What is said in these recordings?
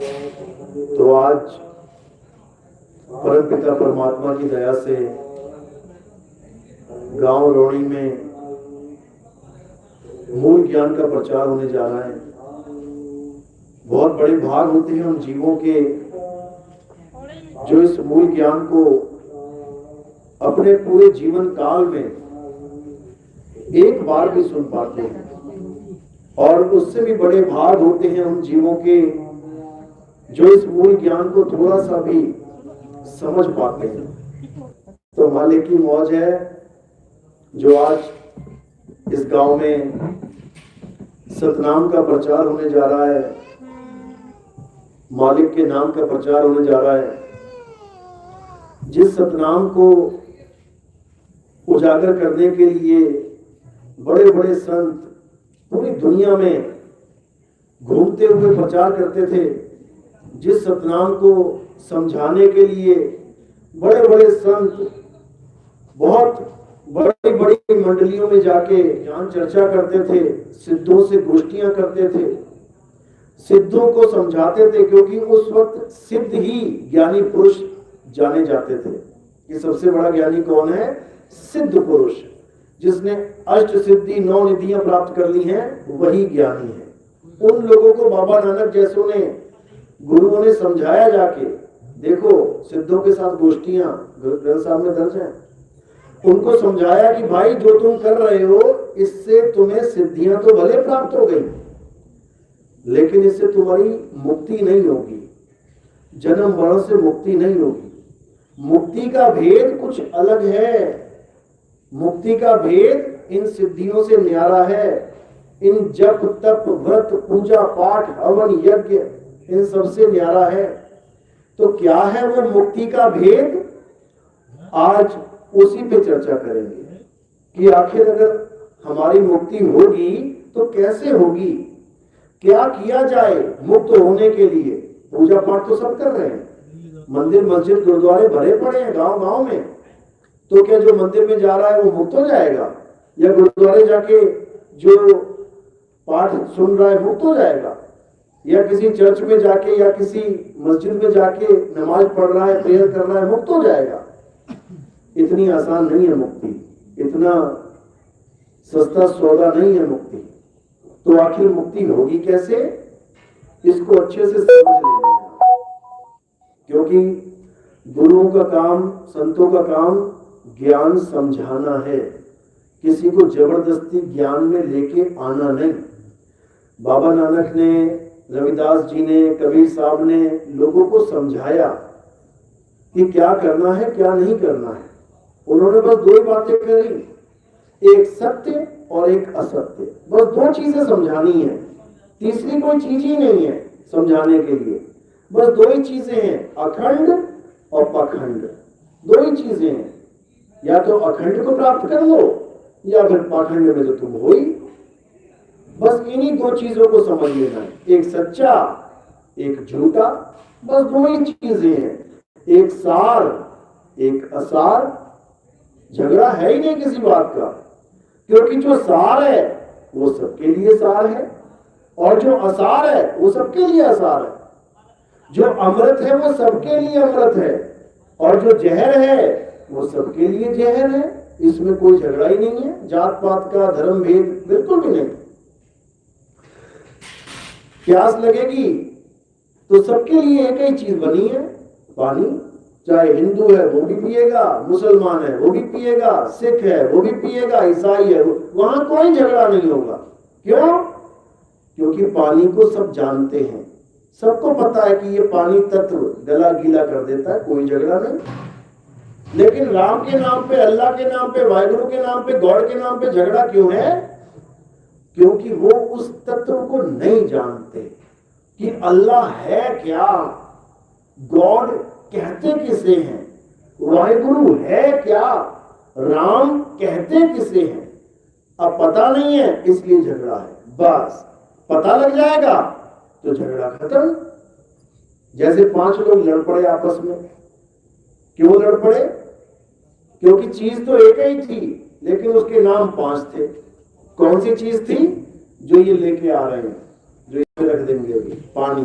तो आज परम पिता परमात्मा की दया से गांव रोड़ी में मूल ज्ञान का प्रचार होने जा रहा है। बहुत बड़े भाग होते हैं उन जीवों के जो इस मूल ज्ञान को अपने पूरे जीवन काल में एक बार भी सुन पाते हैं, और उससे भी बड़े भाग होते हैं उन जीवों के जो इस मूल ज्ञान को थोड़ा सा भी समझ पाते हैं। तो मालिक की मौज है जो आज इस गांव में सतनाम का प्रचार होने जा रहा है, मालिक के नाम का प्रचार होने जा रहा है। जिस सतनाम को उजागर करने के लिए बड़े बड़े संत पूरी दुनिया में घूमते हुए प्रचार करते थे, जिस सतनाम को समझाने के लिए बड़े बड़े संत बहुत बड़ी बड़ी मंडलियों में जाके ज्ञान चर्चा करते थे, सिद्धों से गोष्ठियां करते थे, सिद्धों को समझाते थे, क्योंकि उस वक्त सिद्ध ही ज्ञानी पुरुष जाने जाते थे। ये सबसे बड़ा ज्ञानी कौन है? सिद्ध पुरुष, जिसने अष्ट सिद्धि 9 निधियां प्राप्त कर ली हैं, वही ज्ञानी है। उन लोगों को बाबा नानक जैसों ने, गुरुओं ने समझाया जाके, देखो सिद्धों के साथ गोष्ठियां ग्रंथ साहब में दर्ज है, उनको समझाया कि भाई जो तुम कर रहे हो इससे तुम्हें सिद्धियां तो भले प्राप्त हो गई, लेकिन इससे तुम्हारी मुक्ति नहीं होगी, जन्म मरण से मुक्ति नहीं होगी। मुक्ति का भेद कुछ अलग है। मुक्ति का भेद इन सिद्धियों से न्यारा है। इन जप तप व्रत पूजा पाठ हवन यज्ञ इन सबसे न्यारा है। तो क्या है वो मुक्ति का भेद? आज उसी पे चर्चा करेंगे कि आखिर अगर हमारी मुक्ति होगी तो कैसे होगी, क्या किया जाए मुक्त होने के लिए। पूजा पाठ तो सब कर रहे हैं, मंदिर मस्जिद गुरुद्वारे भरे पड़े हैं गांव गांव में, तो क्या जो मंदिर में जा रहा है वो मुक्त हो जाएगा, या गुरुद्वारे जाके जो पाठ सुन रहा है मुक्त हो जाएगा, या किसी चर्च में जाके या किसी मस्जिद में जाके नमाज पढ़ रहा है, प्रेयर कर रहा है, मुक्त हो जाएगा? इतनी आसान नहीं है मुक्ति, इतना सस्ता सौदा नहीं है मुक्ति। तो आखिर मुक्ति होगी कैसे, इसको अच्छे से समझ लेना है, क्योंकि गुरुओं का काम, संतों का काम ज्ञान समझाना है, किसी को जबरदस्ती ज्ञान में लेके आना नहीं। बाबा नानक ने, रविदास जी ने, कबीर साहब ने लोगों को समझाया कि क्या करना है क्या नहीं करना है। उन्होंने बस 2 ही बातें करी, एक सत्य और एक असत्य, बस 2 चीजें समझानी है, तीसरी कोई चीज ही नहीं है समझाने के लिए। बस 2 ही चीजें हैं, अखंड और पखंड, 2 ही चीजें हैं। या तो अखंड को प्राप्त कर लो, या फिर पाखंड में तो तुम हो ही। बस इन्हीं 2 चीजों को समझ लेना है, एक सच्चा एक झूठा, बस 2 ही चीजें हैं, एक सार एक असार। झगड़ा है ही नहीं किसी बात का, क्योंकि जो सार है वो सबके लिए सार है, और जो असार है वो सबके लिए असार है। जो अमृत है वो सबके लिए अमृत है, और जो जहर है वो सबके लिए जहर है। इसमें कोई झगड़ा ही नहीं है, जात पात का, धर्म भेद बिल्कुल भी नहीं। प्यास लगेगी तो सबके लिए एक ही चीज बनी है, पानी। चाहे हिंदू है वो भी पिएगा, मुसलमान है वो भी पिएगा, सिख है वो भी पिएगा, ईसाई है, वहां कोई झगड़ा नहीं होगा। क्यों? क्योंकि पानी को सब जानते हैं, सबको पता है कि ये पानी तत्व गला गीला कर देता है, कोई झगड़ा नहीं। लेकिन राम के नाम पे, अल्लाह के नाम पे, वाहिगुरु के नाम पे, गॉड के नाम पे झगड़ा क्यों है? क्योंकि वो उस तत्व को नहीं जानते कि अल्लाह है क्या, गॉड कहते किसे हैं, वाहिगुरु है क्या, राम कहते किसे हैं। अब पता नहीं है इसलिए झगड़ा है। बस पता लग जाएगा तो झगड़ा खत्म। जैसे 5 लोग लड़ पड़े आपस में, क्यों लड़ पड़े? क्योंकि चीज तो एक ही थी, लेकिन उसके नाम 5 थे। कौन सी चीज थी? जो ये लेके आ रहे हैं, जो ये रख देंगे अभी, पानी।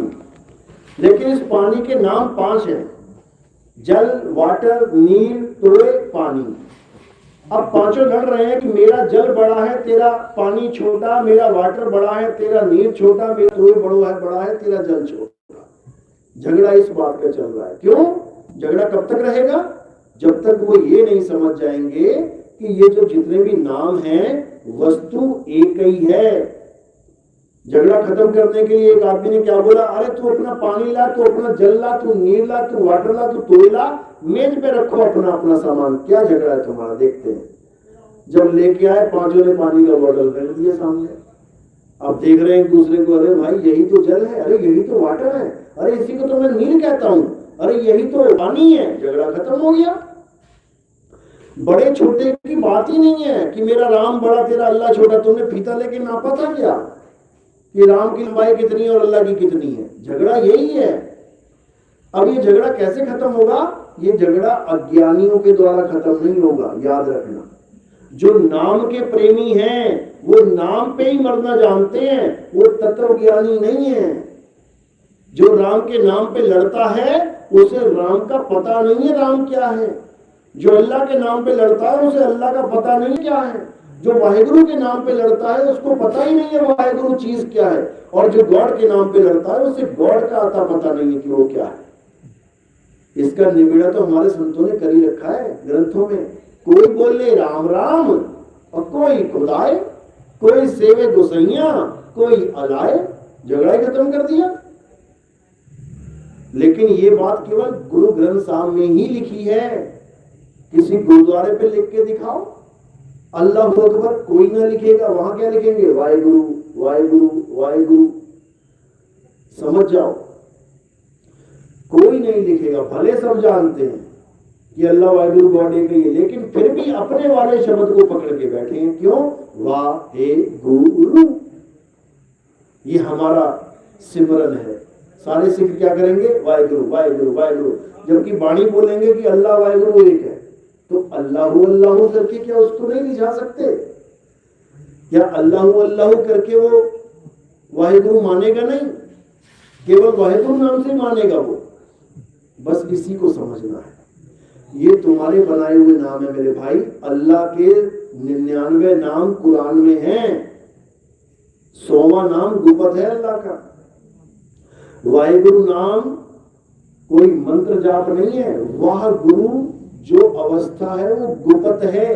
लेकिन इस पानी के नाम 5 हैं, जल, वाटर, नीर, तोय, पानी। अब पांचों लड़ रहे हैं कि मेरा जल बड़ा है, तेरा पानी छोटा, मेरा वाटर बड़ा है, तेरा नीर छोटा, मेरा तोय बड़ा है, तेरा जल छोटा। झगड़ा इस बात का चल रहा है। क्यों झगड़ा कब तक रहेगा? जब तक वो ये नहीं समझ जाएंगे कि ये जो जितने भी नाम हैं वस्तु एक ही है। झगड़ा खत्म करने के लिए एक आदमी ने क्या बोला, अरे तू अपना पानी ला, तू अपना जल ला, तू नीर ला, तू वाटर ला, तू तोय ला, मेज पे रखो अपना अपना सामान। क्या झगड़ा है तुम्हारा? देखते हैं। जब लेके आए पांचों ने पानी का बॉटल रख दिया सामने। अब देख रहे हैं एक दूसरे को, अरे भाई यही तो जल है, अरे यही तो वाटर है, अरे इसी को तो मैं नीर कहता हूं, अरे यही तो पानी है। झगड़ा खत्म हो गया। बड़े छोटे की बात ही नहीं है कि मेरा राम बड़ा तेरा अल्लाह छोटा। तुमने फीता लेके नापा था क्या कि राम की लंबाई कितनी है और अल्लाह की कितनी है? झगड़ा यही है। अब ये झगड़ा कैसे खत्म होगा? ये झगड़ा अज्ञानियों के द्वारा खत्म नहीं होगा, याद रखना। जो नाम के प्रेमी हैं वो नाम पे ही मरना जानते हैं, वो तत्व ज्ञानी नहीं है। जो राम के नाम पे लड़ता है उसे राम का पता नहीं है राम क्या है। जो अल्लाह के नाम पे लड़ता है उसे अल्लाह का पता नहीं क्या है। जो वाहेगुरु के नाम पे लड़ता है उसको पता ही नहीं है वाहेगुरु चीज क्या है। और जो गॉड के नाम पे लड़ता है उसे गॉड का आता पता नहीं है कि वो क्या है। इसका निबिड़ा तो हमारे संतों ने कर ही रखा है ग्रंथों में। कोई बोले राम राम और कोई खुदाए, कोई सेवे गोसैया, कोई अलाए। झगड़ा ही खत्म कर दिया। लेकिन ये बात केवल गुरु ग्रंथ साहब में ही लिखी है। किसी गुरुद्वारे पे लिख के दिखाओ, अल्लाह अकबर कोई ना लिखेगा। वहां क्या लिखेंगे? वाहेगुरु वाहेगुरु वाहेगुरु। समझ जाओ, कोई नहीं लिखेगा। भले सब जानते हैं कि अल्लाह वाहेगुरु गॉड एक ही है, लेकिन फिर भी अपने वाले शब्द को पकड़ के बैठे हैं। क्यों? वाहेगुरु, ये हमारा सिमरन है। सारे सिख क्या करेंगे? वाहेगुरु वाहेगुरु वाहेगुरु। जबकि वाणी बोलेंगे कि अल्लाह वाहेगुरु एक है, तो अल्लाहु अल्लाहु करके क्या उसको नहीं रिझा सकते? क्या अल्लाहु अल्लाहु करके वो वाहेगुरु मानेगा नहीं? केवल वाहेगुरु नाम से मानेगा वो। बस इसी को समझना है। ये तुम्हारे बनाए हुए नाम है मेरे भाई। अल्लाह के 99 नाम कुरान में हैं। 100वां नाम गुपत है अल्लाह का। वाहेगुरु नाम कोई मंत्र जाप नहीं है। वह गुरु जो अवस्था है वो गुपत है।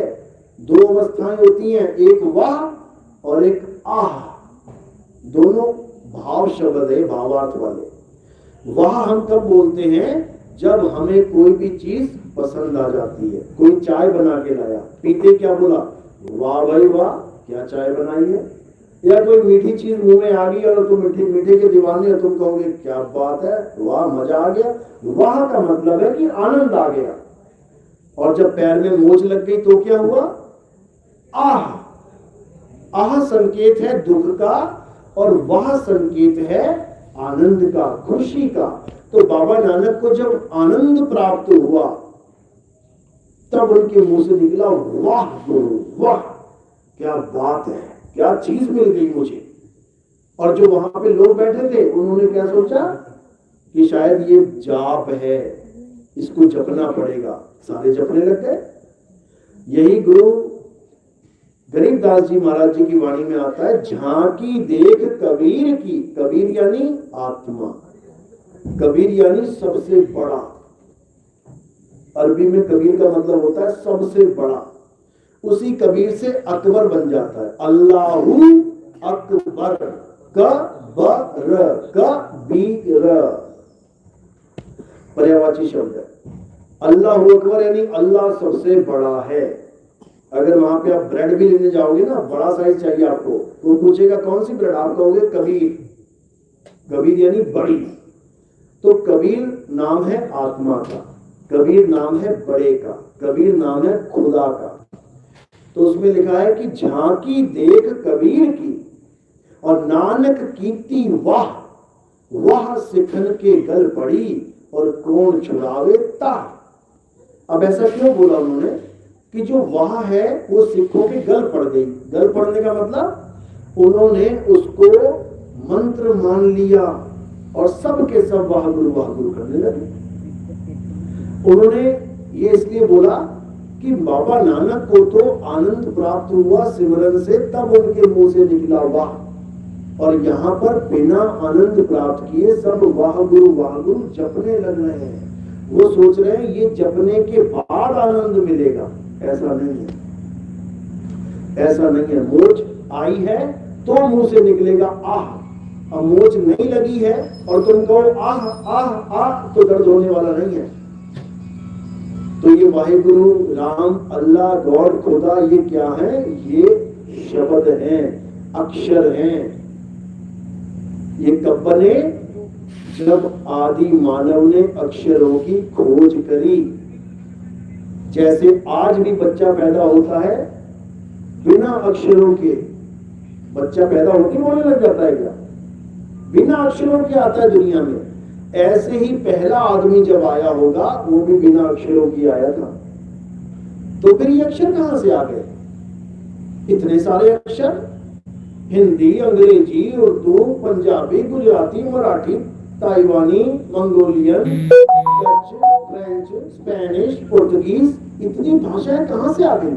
2 अवस्थाएं होती हैं, एक वाह और एक आह। दोनों भाव शब्द है, भावार्थ वाले। वाह हम कब बोलते हैं? जब हमें कोई भी चीज पसंद आ जाती है। कोई चाय बना के लाया, पीते क्या बोला? वाह भाई वाह, क्या चाय बनाई है। या कोई मीठी चीज मुंह में आ गई और तुम मीठे के दीवाने हो, तुम कहोगे क्या बात है, वाह मजा आ गया। वाह का मतलब है कि आनंद आ गया। और जब पैर में मोच लग गई तो क्या हुआ? आह। आह संकेत है दुख का और वाह संकेत है आनंद का, खुशी का। तो बाबा नानक को जब आनंद प्राप्त हुआ तब उनके मुंह से निकला वाह गुरु वाह, क्या बात है, क्या चीज मिल गई मुझे। और जो वहां पे लोग बैठे थे उन्होंने क्या सोचा कि शायद ये जाप है, इसको जपना पड़ेगा। सारे जपने लग गए। यही गुरु गरीबदास जी महाराज जी की वाणी में आता है, झांकी देख कबीर की। कबीर यानी आत्मा, कबीर यानी सबसे बड़ा। अरबी में कबीर का मतलब होता है सबसे बड़ा। उसी कबीर से अकबर बन जाता है। अल्लाहू अकबर, कबीर पर्यायवाची शब्द है। अल्लाहू अकबर यानी अल्लाह सबसे बड़ा है। अगर वहां पे आप ब्रेड भी लेने जाओगे ना, बड़ा साइज चाहिए आपको, तो पूछेगा कौन सी ब्रेड, आप कहोगे कबीर। कबीर यानी बड़ी। तो कबीर नाम है आत्मा का, कबीर नाम है बड़े का, कबीर नाम है खुदा का। तो उसमें लिखा है कि झांकी देख कबीर की और नानक कीर्ति वाह, वाह सिखन के गल पड़ी और कौन छुड़ावे ता। अब ऐसा क्यों बोला उन्होंने कि जो वाह है वो सिखों के गल पड़ गई। गल पड़ने का मतलब उन्होंने उसको मंत्र मान लिया और सब के सब वाह गुरु करने लगे। उन्होंने ये इसलिए बोला कि बाबा नानक को तो आनंद प्राप्त हुआ सिमरन से, तब उनके मुंह से निकला वाह, और यहाँ पर बिना आनंद प्राप्त किए सब वाह गुरु जपने लग रहे हैं। वो सोच रहे हैं ये जपने के बाद आनंद मिलेगा। ऐसा नहीं है, ऐसा नहीं है। मोच आई है तो मुंह से निकलेगा आह, अब मोच नहीं लगी है और तुम कहो आह आह आह तो दर्द होने वाला नहीं है। तो ये वाहिगुरु, राम, अल्लाह, गॉड, खुदा, ये क्या है? ये शब्द हैं, अक्षर हैं। ये कब बने? जब आदि मानव ने अक्षरों की खोज करी। जैसे आज भी बच्चा पैदा होता है बिना अक्षरों के, बच्चा पैदा होकर बोलने लग जाता है क्या? बिना अक्षरों के आता है दुनिया में। ऐसे ही पहला आदमी जब आया होगा वो भी बिना अक्षरों की आया था। तो फिर ये अक्षर कहां से आ गए? इतने सारे अक्षर, हिंदी, अंग्रेजी, उर्दू, पंजाबी, गुजराती, मराठी, ताइवानी, Mongolian, Dutch, French, Spanish, Portuguese, इतनी भाषाएं कहां से आ गई?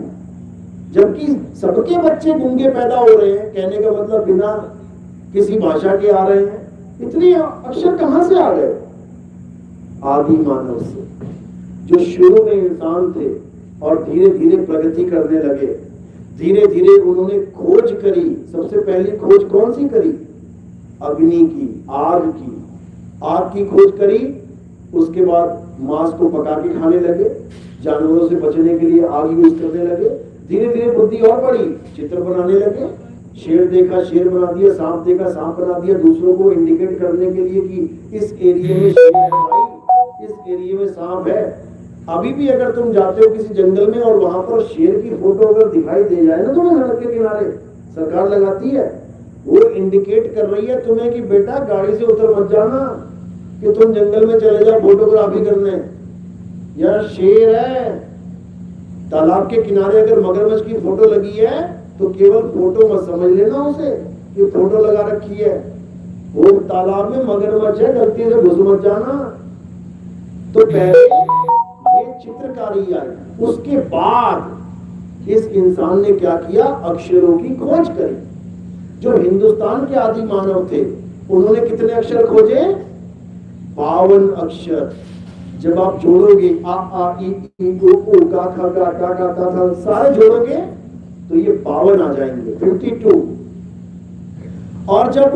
जबकि सबके बच्चे गूंगे पैदा हो रहे हैं। कहने का मतलब बिना किसी भाषा के आ रहे हैं। इतने अक्षर कहां से आ गए? आदि मानव से, जो शुरू में इंसान थे और धीरे धीरे प्रगति करने लगे। धीरे धीरे उन्होंने खोज करी। सबसे पहली खोज कौन सी करी? अग्नि की, आग की। आग की खोज करी। उसके बाद मांस को पका के खाने लगे, जानवरों से बचने के लिए आग यूज करने लगे। धीरे धीरे बुद्धि और बढ़ी, चित्र बनाने लगे। शेर देखा शेर बना दिया, सांप देखा सांप बना दिया, दूसरों को इंडिकेट करने के लिए कि इस एरिया में शेर है भाई, इस एरिया में सांप है। अभी भी अगर तुम जाते हो किसी जंगल में और वहां पर शेर की फोटो अगर दिखाई दे जाए ना तुम्हें सड़क के किनारे, सरकार लगाती है, वो इंडिकेट कर रही है तुम्हें कि बेटा गाड़ी से उतर मत जाना, कि तुम जंगल में चले जाओ फोटोग्राफी करने, यार शेर है। तालाब के किनारे अगर मगरमच्छ की फोटो लगी है तो केवल फोटो मत समझ लेना उसे, ये फोटो लगा रखी है, वो तालाब में मगरमच्छ है, गलती से घुस मत जाना। तो पहले ये चित्रकारी आई, उसके बाद इस इंसान ने क्या किया? अक्षरों की खोज करी। जो हिंदुस्तान के आदि मानव थे उन्होंने कितने अक्षर खोजे? 52 अक्षर। जब आप जोड़ोगे आ ई ओ गा खा गा टा टा ता था सारे जोड़ोगे तो ये 52 आ जाएंगे, 52। और जब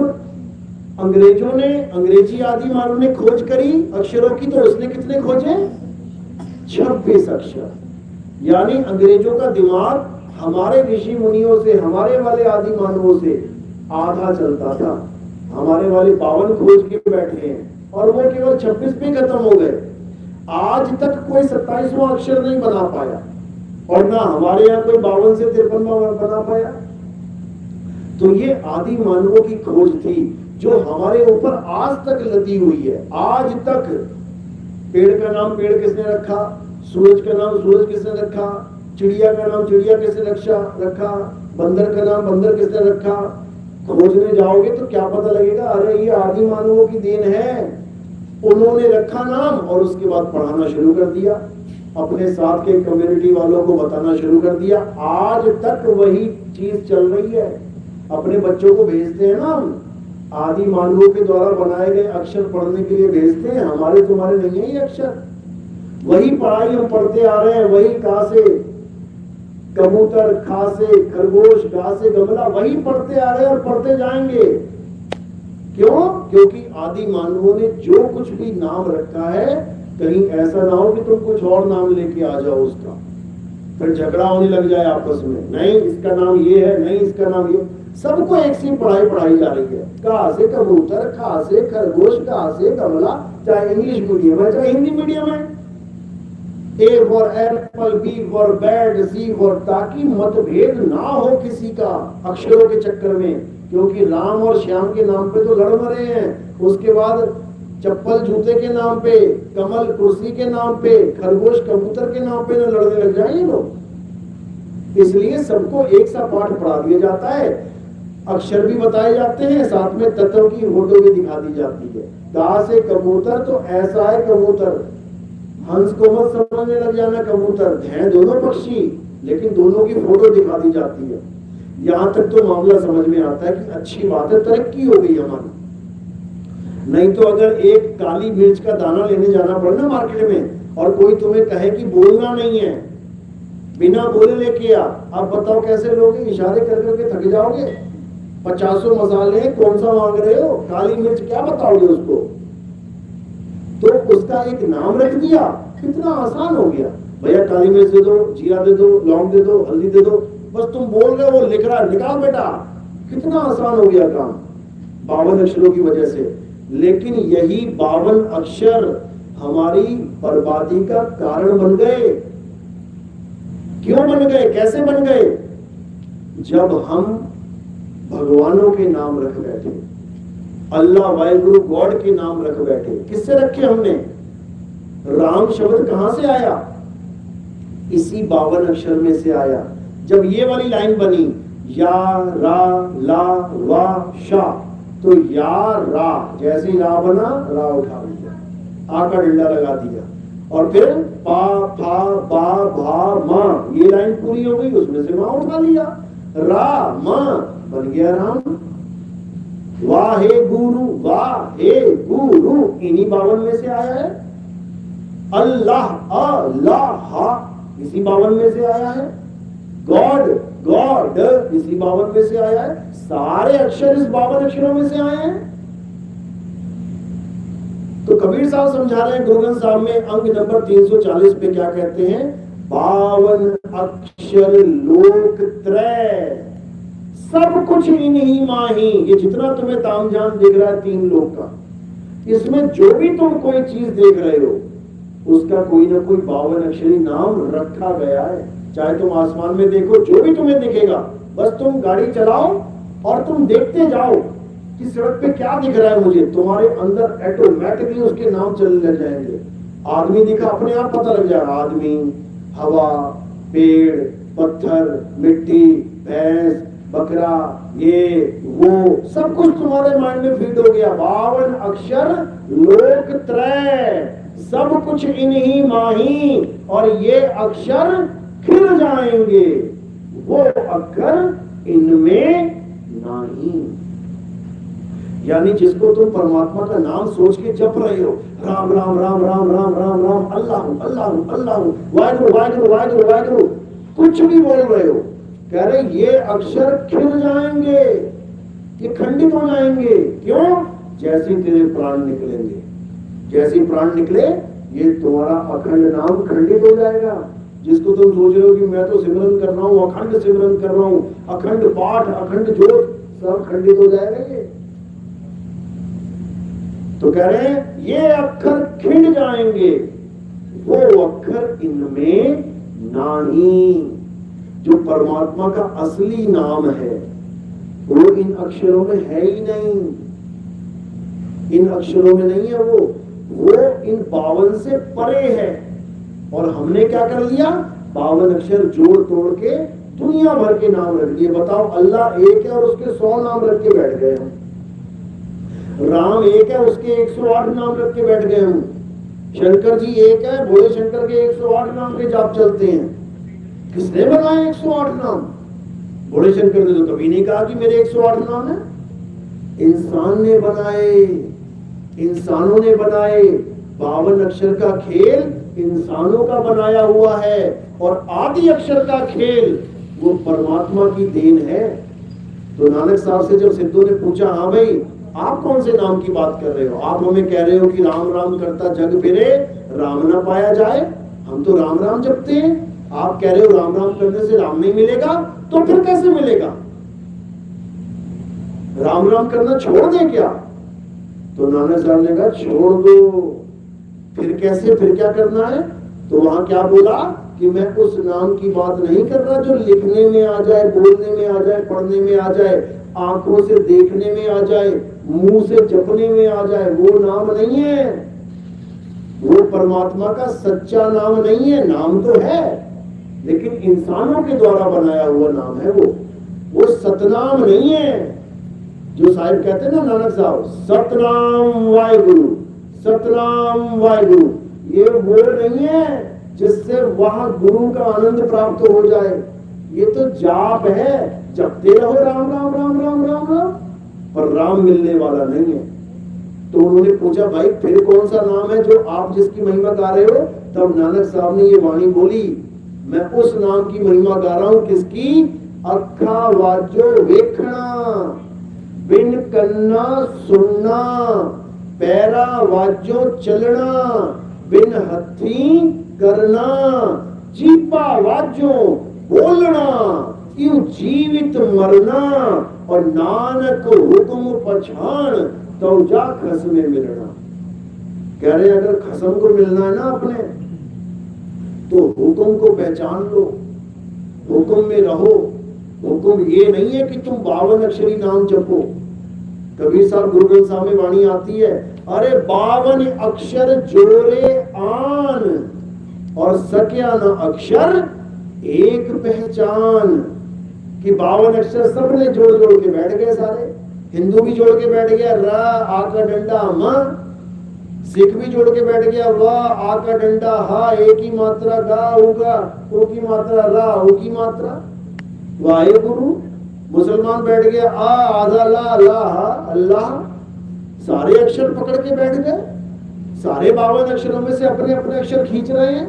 अंग्रेजों ने, अंग्रेजी आदि मानव ने खोज करी अक्षरों की, तो उसने कितने खोजे? 26 अक्षर। यानी अंग्रेजों का दिमाग हमारे ऋषि मुनियों से, हमारे वाले आदि मानवों से आधा चलता था। हमारे वाले 52 खोज के बैठे हैं और वो केवल 26 पे खत्म हो गए। आज तक कोई 27वां अक्षर नहीं बना पाया, और ना हमारे यहाँ कोई 52 से 53वां बना पाया। तो ये आदि मानवों की खोज थी जो हमारे ऊपर आज तक लदी हुई है। आज तक पेड़ का नाम पेड़ किसने रखा, सूरज का नाम सूरज किसने रखा, चिड़िया का नाम चिड़िया किसने रखा, बंदर का नाम बंदर किसने रखा। खोजने जाओगे तो क्या पता लगेगा? अरे ये आदि मानवों की देन है, उन्होंने रखा नाम और उसके बाद पढ़ाना शुरू कर दिया, अपने साथ के कम्युनिटी वालों को बताना शुरू कर दिया। आज तक वही चीज चल रही है। अपने बच्चों को भेजते हैं ना हम, आदि मानवों के द्वारा बनाए गए अक्षर पढ़ने के लिए भेजते हैं। हमारे तुम्हारे नहीं है ये अक्षर, वही पढ़ाई हम पढ़ते आ रहे हैं। वही का से कबूतर, खा से खरगोश, गा से गमला, वही पढ़ते आ रहे हैं और पढ़ते जाएंगे। क्यों? क्योंकि आदि मानवों ने जो कुछ भी नाम रखा है, कहीं ऐसा ना हो कि तुम कुछ और नाम लेके आ जाओ उसका, फिर झगड़ा होने लग जाए आपस में। नहीं इसका नाम ये है, नहीं इसका नाम ये। सबको एक सी पढ़ाई जा रही है। का से कबूतर, खा से खरगोश, गा से गमला, चाहे इंग्लिश मीडियम है चाहे हिंदी मीडियम है। A for apple, B for bat, C for, ताकि मतभेद ना हो किसी का अक्षरों के चक्कर में। क्योंकि राम और श्याम के नाम पे तो लड़ मरे हैं, उसके बाद चप्पल जूते के नाम पे, कमल कुर्सी के नाम पे, खरगोश कबूतर के नाम पे न लड़ने लग जाएंगे लोग। इसलिए सबको एक सा पाठ पढ़ा दिया जाता है। अक्षर भी बताए जाते हैं, साथ में तत्व की फोटो भी दिखा दी जाती है। गा से कबूतर तो ऐसा है कबूतर, हंस को मत समझने लग जाना कबूतर, हैं दोनों पक्षी लेकिन दोनों की फोटो दिखा दी जाती है। यहां तक तो मामला समझ में आता है कि अच्छी बात है, तरक्की हो गई हमारी। नहीं तो अगर एक काली मिर्च का दाना लेने जाना पड़े ना मार्केट में और कोई तुम्हें कहे कि बोलना नहीं है, बिना बोले लेके आ, अब बताओ कैसे लोगे? इशारे कर करके थक जाओगे। 50 मसाले कौन सा मांग रहे हो, काली मिर्च क्या बताओगे उसको? तो उसका एक नाम रख दिया, कितना आसान हो गया। भैया काली मिर्च दे दो, जीरा दे दो, लौंग दे दो, हल्दी दे दो, बस तुम बोल रहे हो, वो लिख रहा है, निकाल बेटा। कितना आसान हो गया काम 52 अक्षरों की वजह से। लेकिन यही 52 अक्षर हमारी बर्बादी का कारण बन गए। क्यों बन गए, कैसे बन गए? जब हम भगवानों के नाम रख बैठे, अल्लाह वाहिगुरु गॉड के नाम रख बैठे। किससे रखे हमने? राम शब्द कहां से आया? इसी 52 अक्षर में से आया। जब ये वाली लाइन बनी, या रा ला वा शा, तो या रा, जैसे रा बना, रा उठा लिया, आ का डंडा लगा दिया, और फिर पा फा बा भा मा, ये लाइन पूरी हो गई, उसमें से मां उठा लिया, रा मा बन गया राम। वाहे गुरु, वाहे गुरु इन्हीं 52 में से आया है। अल्लाह, अल्लाह इसी 52 में से आया है। गॉड, गॉड इसी 52 में से आया है। सारे अक्षर इस 52 अक्षरों में से आए हैं। तो कबीर साहब समझा रहे हैं गुरु ग्रंथ साहब में अंक नंबर 340 पे क्या कहते हैं? 52 अक्षर लोक त्रय, सब कुछ इन्हीं माही। ये जितना तुम्हें तामझाम दिख रहा है 3 लोक का, इसमें जो भी तुम कोई चीज देख रहे हो उसका कोई ना कोई 52 अक्षरी नाम रखा गया है। चाहे तुम आसमान में देखो, जो भी तुम्हें दिखेगा, बस तुम गाड़ी चलाओ और तुम देखते जाओ कि सड़क पे क्या दिख रहा है मुझे, तुम्हारे अंदर ऑटोमेटिकली उसके नाम चलने लग जाएंगे। आदमी दिखा, अपने आप पता लग जाएगा, आदमी, हवा, पेड़, पत्थर, मिट्टी, भैंस, बकरा, ये वो सब कुछ तुम्हारे माइंड में फीड हो गया। 52 अक्षर लोक त्रय, सब कुछ इन्हीं माही, और ये अक्षर खिल जाएंगे, वो अक्षर इनमें नहीं। यानी जिसको तुम परमात्मा का नाम सोच के जप रहे हो, राम राम राम राम राम राम राम, अल्लाह अल्लाह अल्लाह, वाहिगुरु वाहिगुरु वाहिगुरु वाहिगुरु, कुछ भी बोल रहे हो, कह रहे ये अक्षर खिल जाएंगे, ये खंडित हो जाएंगे। क्यों? जैसे तेरे प्राण निकलेंगे, जैसे प्राण निकले ये तुम्हारा अखंड नाम खंडित हो जाएगा। जिसको तुम सोच रहे हो कि मैं तो सिमरन कर रहा हूं, अखंड सिमरन कर रहा हूं, अखंड पाठ, अखंड जोत, सब खंडित हो जाएगा ये। तो कह रहे हैं ये अक्षर खिंड जाएंगे, वो अक्षर इनमें नहीं। जो परमात्मा का असली नाम है वो इन अक्षरों में है ही नहीं, इन अक्षरों में नहीं है वो इन 52 से परे है। और हमने क्या कर लिया? 52 अक्षर जोड़ तोड़ के दुनिया भर के नाम रख दिए। बताओ, अल्लाह एक है और उसके 100 नाम रख के बैठ गए हम। राम एक है, उसके 108 नाम रख के बैठ गए हम। शंकर जी एक है, भोले शंकर के 108 नाम के जाप चलते हैं। किसने बनाए 108 नाम? भोले शंकर ने तो कभी नहीं कहा कि मेरे 108 नाम है। इंसान ने बनाए, इंसानों ने बनाए। 52 अक्षर का खेल इंसानों का बनाया हुआ है, और आदि अक्षर का खेल वो परमात्मा की देन है। तो नानक साहब से जब सिद्धू ने पूछा, हाँ भाई आप कौन से नाम की बात कर रहे हो? आप हमें कह रहे हो कि राम राम करता जग फिरे, राम ना पाया जाए। हम तो राम राम जपते हैं, आप कह रहे हो राम राम करने से राम नहीं मिलेगा, तो फिर कैसे मिलेगा? राम राम करना छोड़ दे क्या? तो नानक साहब ने कहा छोड़ दो। फिर कैसे, फिर क्या करना है? तो वहां क्या बोला कि मैं उस नाम की बात नहीं कर रहा जो लिखने में आ जाए, बोलने में आ जाए, पढ़ने में आ जाए, आंखों से देखने में आ जाए, मुंह से जपने में आ जाए। वो नाम नहीं है, वो परमात्मा का सच्चा नाम नहीं है। नाम तो है लेकिन इंसानों के द्वारा बनाया हुआ नाम है वो सतनाम नहीं है। जो साहिब कहते हैं ना नानक साहब, सतनाम वाहेगुरु, सतनाम वाहेगुरु, ये वो नहीं है जिससे वहां गुरु का आनंद प्राप्त हो जाए। ये तो जाप है, जपते रहो राम राम राम राम राम राम, पर राम मिलने वाला नहीं है। तो उन्होंने पूछा, भाई फिर कौन सा नाम है जो आप जिसकी महिमा गा रहे हो? तब नानक साहब ने ये वाणी बोली, मैं उस नाम की महिमा गा रहा हूं, किसकी? अखा वाजो वेखना, बिन कन्ना सुनना, पैरा वाजो चलना, बिन हथी करना, जीपा वाजो बोलना, यू जीवित मरना, और नानक हुक्म पछाण तो जा खसमे मिलना। कह रहे अगर खसम को मिलना है ना अपने, तो हुक्म को पहचान लो, हुक्म में रहो। हुक्म ये नहीं है कि तुम 52 अक्षरी नाम जपो। कबीर साहब गुरु ग्रंथ साहब में वाणी आती है, अरे 52 अक्षर जोरे आन, और सक्या न अक्षर एक पहचान। कि 52 अक्षर सबने जोड़ जोड़ के बैठ गए सारे। हिंदू भी जोड़ के बैठ गया रा आ का डंडा म, सिख भी जोड़ के बैठ गया वाह आ का डंडा हा, एक ही मात्रा गा होगा, ओ की मात्रा रा, ओ की मात्रा वाहे गुरु। मुसलमान बैठ गया आ आधा ला ला हा अल्लाह। सारे अक्षर पकड़ के बैठ गए, सारे 52 अक्षरों में से अपने अपने अक्षर खींच रहे हैं।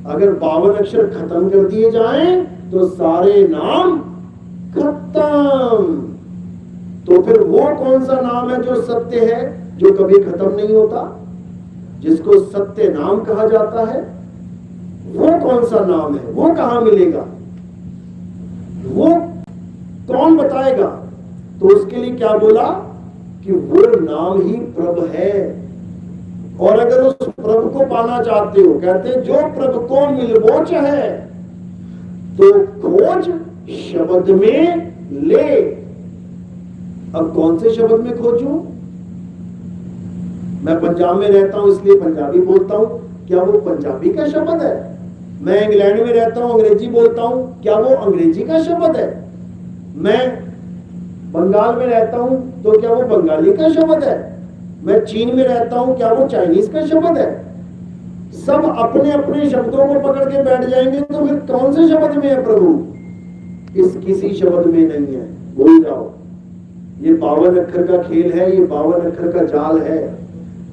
अगर 52 अक्षर खत्म कर दिए जाएं तो सारे नाम खत्म। तो फिर वो कौन सा नाम है जो सत्य है, जो कभी खत्म नहीं होता, जिसको सत्य नाम कहा जाता है? वो कौन सा नाम है? वो कहां मिलेगा? वो कौन बताएगा? तो उसके लिए क्या बोला कि वो नाम ही प्रभु है। और अगर उस प्रभु को पाना चाहते हो, कहते जो प्रभु को मिलबोच है, तो खोज शब्द में ले। अब कौन से शब्द में खोजूं? मैं पंजाब में रहता हूं इसलिए पंजाबी बोलता हूं, क्या वो पंजाबी का शब्द है? मैं इंग्लैंड में रहता हूं अंग्रेजी बोलता हूं, क्या वो अंग्रेजी का शब्द है? मैं बंगाल में रहता हूं तो क्या वो बंगाली का शब्द है? मैं चीन में रहता हूं, क्या वो चाइनीज का शब्द है? सब अपने अपने शब्दों को पकड़ के बैठ जाएंगे, तो फिर कौन से शब्द में है प्रभु? इस किसी शब्द में नहीं है, भूल जाओ। ये 52 अक्षर का खेल है, ये 52 अक्षर का जाल है।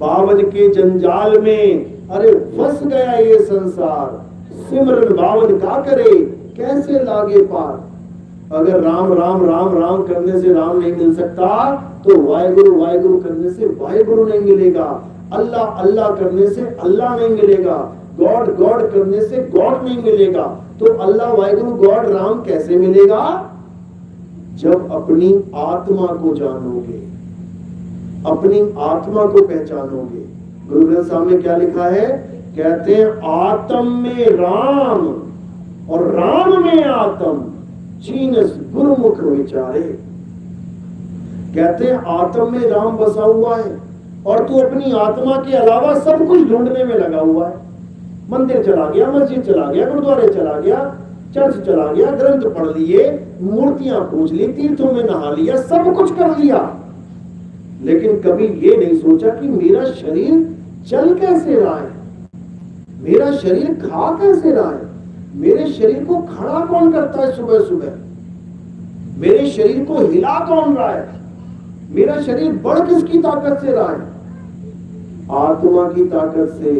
52 के जंजाल में अरे फंस गया ये संसार, सिमरन 52 का करे कैसे लागे पार। अगर राम राम राम राम करने से राम नहीं मिल सकता, तो वाहेगुरु वाहेगुरु करने से वाहेगुरु नहीं मिलेगा, अल्लाह अल्लाह करने से अल्लाह नहीं मिलेगा, गॉड गॉड करने से गॉड नहीं मिलेगा। तो अल्लाह वाहेगुरु गॉड राम कैसे मिलेगा? जब अपनी आत्मा को जानोगे, अपनी आत्मा को पहचानोगे। गुरु ग्रंथ साहब में क्या लिखा है? कहते हैं आत्म में राम और राम में आत्म, चीनस गुरुमुख विचारे। कहते हैं आत्म में राम बसा हुआ है और तू अपनी आत्मा के अलावा सब कुछ ढूंढने में लगा हुआ है। मंदिर चला गया, मस्जिद चला गया, गुरुद्वारे चला गया, चर्च चला गया, ग्रंथ पढ़ लिए, मूर्तियां पूज ली, तीर्थों में नहा लिया, सब कुछ कर लिया, लेकिन कभी ये नहीं सोचा कि मेरा शरीर चल कैसे रहा है, मेरा शरीर खा कैसे रहा है, मेरे शरीर को खड़ा कौन करता है सुबह सुबह, मेरे शरीर को हिला कौन रहा है, मेरा शरीर बढ़ किसकी ताकत से रहा है? आत्मा की ताकत से।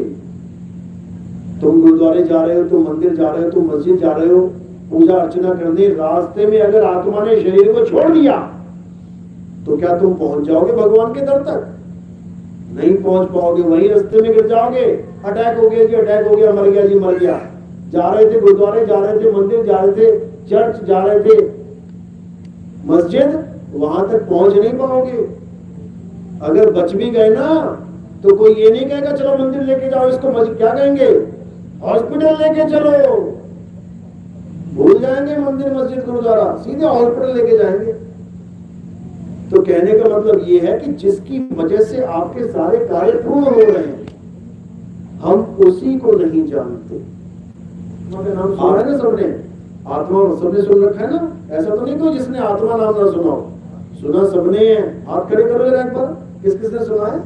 तुम गुरुद्वारे जा रहे हो, तुम मंदिर जा रहे हो, तुम मस्जिद जा रहे हो, पूजा अर्चना करने, रास्ते में अगर आत्मा ने शरीर को छोड़ दिया तो क्या तुम पहुंच जाओगे भगवान के दर तक? नहीं पहुंच पाओगे, वही रास्ते में गिर जाओगे। अटैक हो गया जी, अटैक हो गया, मर गया जी, मर गया। जा रहे थे गुरुद्वारे, जा रहे थे मंदिर, जा रहे थे चर्च, जा रहे थे मस्जिद, वहां तक पहुंच नहीं पाओगे। अगर बच भी गए ना तो कोई ये नहीं कहेगा चलो मंदिर लेके जाओ इसको, मस्जिद क्या कहेंगे? हॉस्पिटल लेके चलो। भूल जाएंगे मंदिर मस्जिद गुरुद्वारा, सीधे हॉस्पिटल लेके जाएंगे। तो कहने का मतलब ये है कि जिसकी वजह से आपके सारे कार्य पूर्ण हो रहे हैं, हम उसी को नहीं जानते। नाम सुना है ना सबने? आत्मा सबने सुन रखा है ना? ऐसा तो नहीं कोई जिसने आत्मा नाम ना सुना हो। सुना सबने है? हाथ खड़े करो जरा एक बार, किस किसने सुना है?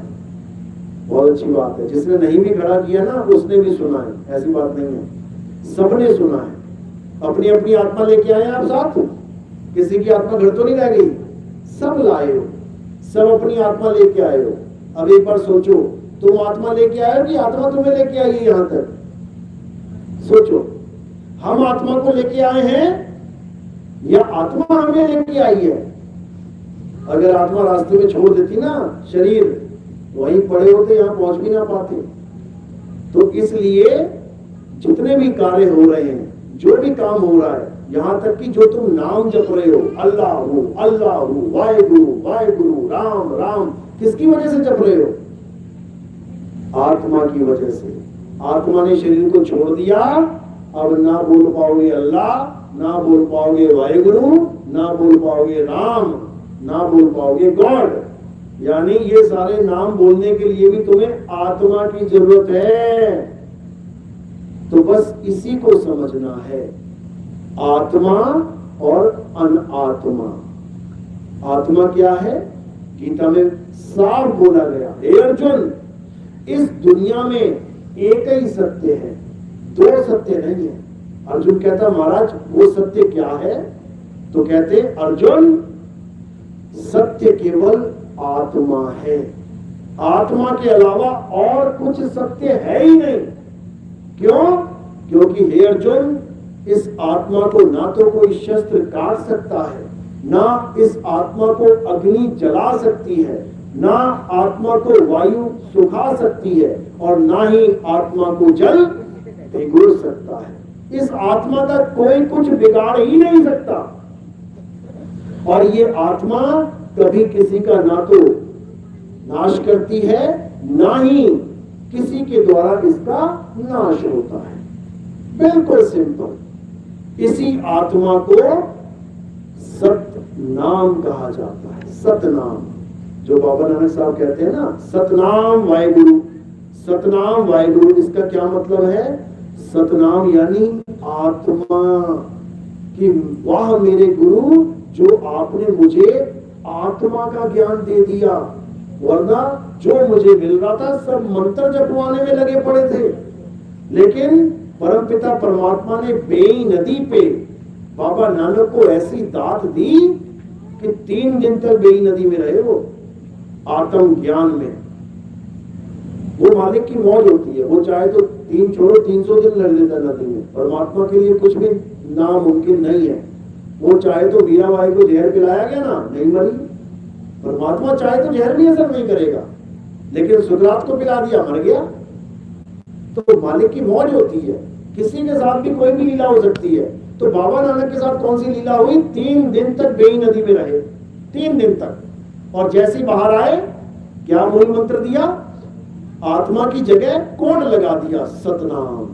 बहुत अच्छी बात है। जिसने नहीं भी खड़ा किया ना उसने भी सुना है, ऐसी बात नहीं है, सबने सुना है। अपनी अपनी आत्मा लेके आए आप साथ, किसी की आत्मा घर तो नहीं रह गई, सब लाए हो, सब अपनी आत्मा लेके आए हो। अब एक बार सोचो, तुम आत्मा लेके आए हो कि आत्मा तुम्हें लेके आई है? यहां तक सोचो, हम आत्मा को लेके आए हैं या आत्मा हमें लेके आई है? अगर आत्मा रास्ते में छोड़ देती ना शरीर, वहीं पड़े होते, यहां पहुंच भी ना पाते। तो इसलिए जितने भी कार्य हो रहे हैं, जो भी काम हो रहा है, यहां तक कि जो तुम नाम जप रहे हो, अल्लाह हूं, वाहेगुरु वाहेगुरु, राम राम, किसकी वजह से जप रहे हो? आत्मा की वजह से। आत्मा ने शरीर को छोड़ दिया, अब ना बोल पाओगे अल्लाह, ना बोल पाओगे वाहेगुरु, ना बोल पाओगे राम, ना बोल पाओगे गॉड। यानी ये सारे नाम बोलने के लिए भी तुम्हें आत्मा की जरूरत है। तो बस इसी को समझना है, आत्मा और अनात्मा। आत्मा क्या है? गीता में साफ बोला गया, हे अर्जुन, इस दुनिया में एक ही सत्य है, दो सत्य नहीं है। अर्जुन कहता महाराज वो सत्य क्या है? तो कहते अर्जुन, सत्य केवल आत्मा है, आत्मा के अलावा और कुछ सत्य है ही नहीं। क्यों? क्योंकि हे अर्जुन, इस आत्मा को ना तो कोई शस्त्र काट सकता है, ना इस आत्मा को अग्नि जला सकती है, ना आत्मा को वायु सुखा सकती है, और ना ही आत्मा को जल भिगो सकता है। इस आत्मा का कोई कुछ बिगाड़ ही नहीं सकता। और ये आत्मा कभी किसी का ना तो नाश करती है, ना ही किसी के द्वारा इसका नाश होता है। बिल्कुल सिंपल। इसी आत्मा को सतनाम कहा जाता है। सतनाम, जो बाबा नानक साहब कहते हैं ना, सतनाम वाहेगुरु, सतनाम वाहेगुरु, इसका क्या मतलब है? सतनाम यानी आत्मा कि वाह मेरे गुरु, जो आपने मुझे आत्मा का ज्ञान दे दिया, वरना जो मुझे मिल रहा था सब मंत्र जपवाने में लगे पड़े थे। लेकिन परमपिता परमात्मा ने बेई नदी पे बाबा नानक को ऐसी दात दी कि 3 दिन तक बेई नदी में रहे वो, आत्म ज्ञान में। वो मालिक की मौज होती है, वो चाहे तो 300 दिन लड़ लेता नदी में। परमात्मा के लिए कुछ भी नामुमकिन नहीं है। वो चाहे तो मीराबाई को जहर पिलाया गया ना, नहीं मरी। परमात्मा चाहे तो जहर भी असर नहीं करेगा, लेकिन सुकरात को पिला दिया, मर गया। तो मालिक की मौज होती है, किसी के साथ भी कोई भी लीला हो सकती है। तो बाबा नानक के साथ कौन सी लीला हुई? 3 दिन तक बेई नदी में रहे, 3 दिन तक। और जैसे ही बाहर आए, क्या मूल मंत्र दिया? आत्मा की जगह कोड लगा दिया, सतनाम।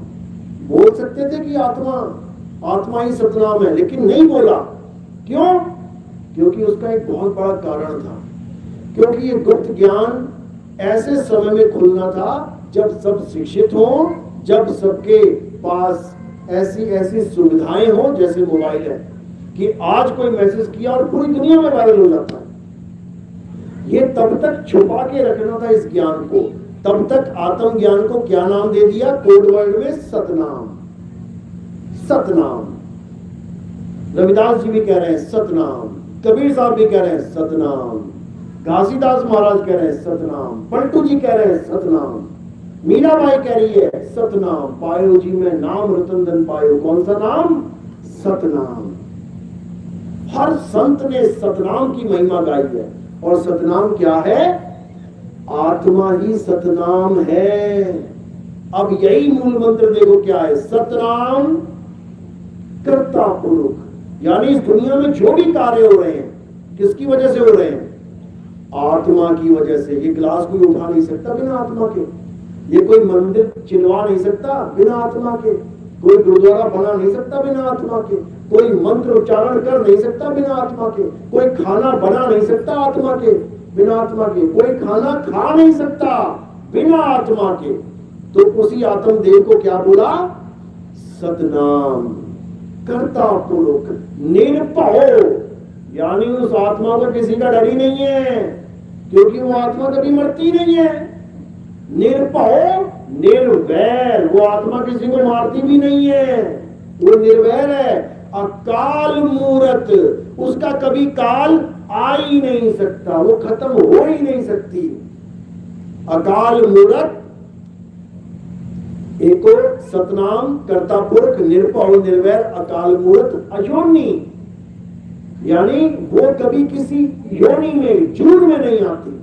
बोल सकते थे कि आत्मा ही सतनाम है, लेकिन नहीं बोला। क्यों? क्योंकि उसका एक बहुत बड़ा कारण था। क्योंकि ये गुप्त ज्ञान ऐसे समय में खुलना था जब सब शिक्षित हो, जब सबके पास ऐसी ऐसी सुविधाएं हो, जैसे मोबाइल है कि आज कोई मैसेज किया और पूरी दुनिया में वायरल हो जाता है। ये तब तक छुपा के रखना था इस ज्ञान को। तब तक आत्म ज्ञान को क्या नाम दे दिया? कोड वर्ड में सतनाम। सतनाम। रविदास जी भी कह रहे हैं सतनाम, कबीर साहब भी कह रहे हैं सतनाम, घासीदास महाराज कह रहे हैं सतनाम, पलटू जी कह रहे हैं सतनाम, मीराबाई कह रही है सतनाम। पायो जी में नाम रतन धन पायो। कौन सा नाम? सतनाम। हर संत ने सतनाम की महिमा गाई है। और सतनाम क्या है? आत्मा ही सतनाम है। अब यही मूल मंत्र देखो क्या है? सतनाम कर्ता पुरुष। यानी इस दुनिया में जो भी कार्य हो रहे हैं, किसकी वजह से हो रहे हैं? आत्मा की वजह से। ये गिलास कोई उठा नहीं सकता बिना आत्मा के, ये कोई मंदिर चिनवा नहीं सकता बिना आत्मा के, कोई गुरुद्वारा बना नहीं सकता बिना आत्मा के, कोई मंत्र उच्चारण कर नहीं सकता बिना आत्मा के, कोई खाना बना नहीं सकता आत्मा के बिना आत्मा के, कोई खाना खा नहीं सकता बिना आत्मा के। तो उसी आत्म देव को क्या बोला? सतनाम। कर्ता पुरुष, निरभव, यानी उस आत्मा को किसी का डर ही नहीं है, क्योंकि वो आत्मा कभी मरती नहीं है। निर्भय निर्वैर, वो आत्मा किसी को मारती भी नहीं है, वो निर्वैर है। अकाल मूरत, उसका कभी काल आ ही नहीं सकता, वो खत्म हो ही नहीं सकती। अकाल मूरत, एको सतनाम कर्ता पुरख निर्भय निर्वैर अकाल मूरत अजोनी, यानी वो कभी किसी योनि में जून में नहीं आती।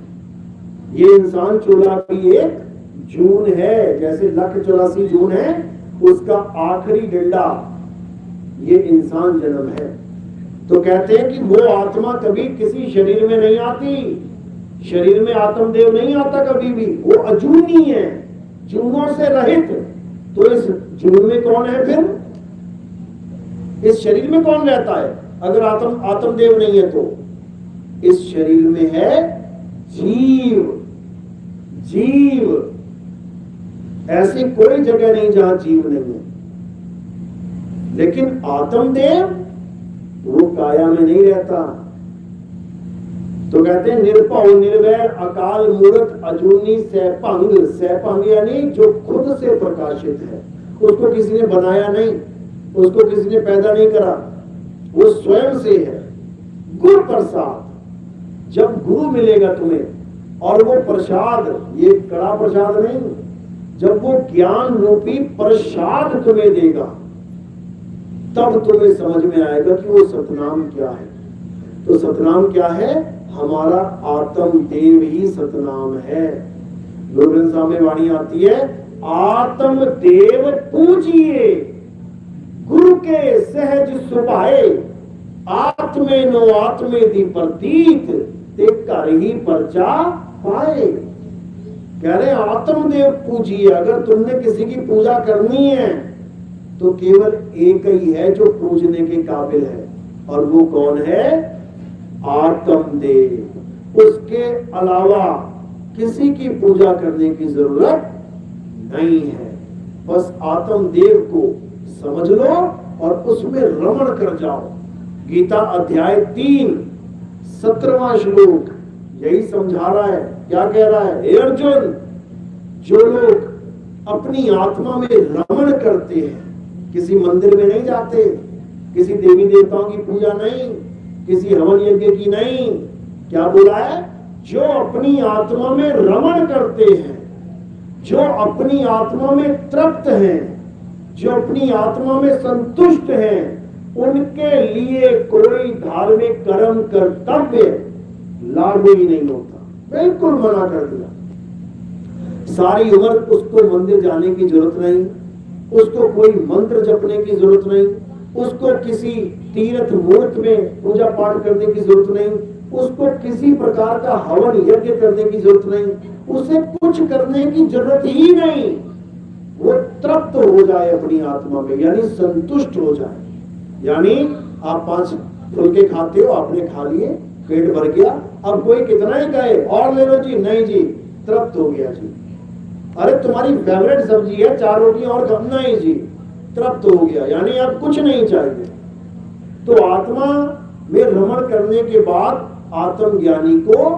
ये इंसान चूल्हा की एक जून है, जैसे 184 जून है उसका आखिरी डंडा ये इंसान जन्म है। तो कहते हैं कि वो आत्मा कभी किसी शरीर में नहीं आती, शरीर में आत्मदेव नहीं आता कभी भी, वो अजूनी है, जूनों से रहित। तो इस जून में कौन है फिर? इस शरीर में कौन रहता है अगर आत्मदेव नहीं है? तो इस शरीर में है जीव। जीव, ऐसी कोई जगह नहीं जहां जीव नहीं है। लेकिन आत्मदेव वो काया में नहीं रहता। तो कहते हैं निर्भय निर्वैर अकाल मूरत अजूनी सैभंग। सैभंग यानी जो खुद से प्रकाशित है, उसको किसी ने बनाया नहीं, उसको किसी ने पैदा नहीं करा, वो स्वयं से है। गुरु प्रसाद, जब गुरु मिलेगा तुम्हें और वो प्रसाद, ये कड़ा प्रसाद नहीं, जब वो ज्ञान रूपी प्रसाद तुम्हें देगा तब तुम्हें समझ में आएगा कि वो सतनाम क्या है। तो सतनाम क्या है? हमारा आत्मदेव ही सतनाम है। गुरु ग्रंथ साहब में वाणी आती है, आत्मदेव पूजिए गुरु के सहज सुभाए, आत्मे नो आत्मे दी प्रतीत ते कर ही परचा पाए। कह रहे आत्मदेव पूजिए। अगर तुमने किसी की पूजा करनी है तो केवल एक ही है जो पूजने के काबिल है, और वो कौन है? आत्मदेव। उसके अलावा किसी की पूजा करने की जरूरत नहीं है। बस आत्मदेव को समझ लो और उसमें रमण कर जाओ। गीता अध्याय 3 17वां श्लोक यही समझा रहा है। क्या कह रहा है? हे अर्जुन, जो लोग अपनी आत्मा में रमण करते हैं, किसी मंदिर में नहीं जाते, किसी देवी देवताओं की पूजा नहीं, किसी हवन यज्ञ की नहीं, क्या बोला है? जो अपनी आत्मा में रमण करते हैं, जो अपनी आत्मा में तृप्त हैं, जो अपनी आत्मा में संतुष्ट हैं, उनके लिए कोई धार्मिक कर्म कर्तव्य लागू ही नहीं होता। बिल्कुल मना कर दिया। सारी उम्र उसको मंदिर जाने की जरूरत नहीं, उसको कोई मंत्र जपने की जरूरत नहीं, उसको किसी तीर्थ मूर्त में पूजा पाठ करने की जरूरत नहीं, उसको किसी प्रकार का हवन यज्ञ करने की जरूरत नहीं, उसे कुछ करने की जरूरत ही नहीं। वो तृप्त हो जाए अपनी आत्मा में, यानी संतुष्ट हो जाए। यानी आप 5 फुलके खाते हो, आपने खा लिए, पेट भर गया, अब कोई कितना ही कहे और ले लो जी, नहीं जी, तृप्त हो गया जी। अरे तुम्हारी फेवरेट सब्जी है, 4 रोटियां और कम, नहीं जी, तृप्त हो गया, यानी अब कुछ नहीं चाहिए। तो आत्मा में रमण करने के बाद आत्मज्ञानी को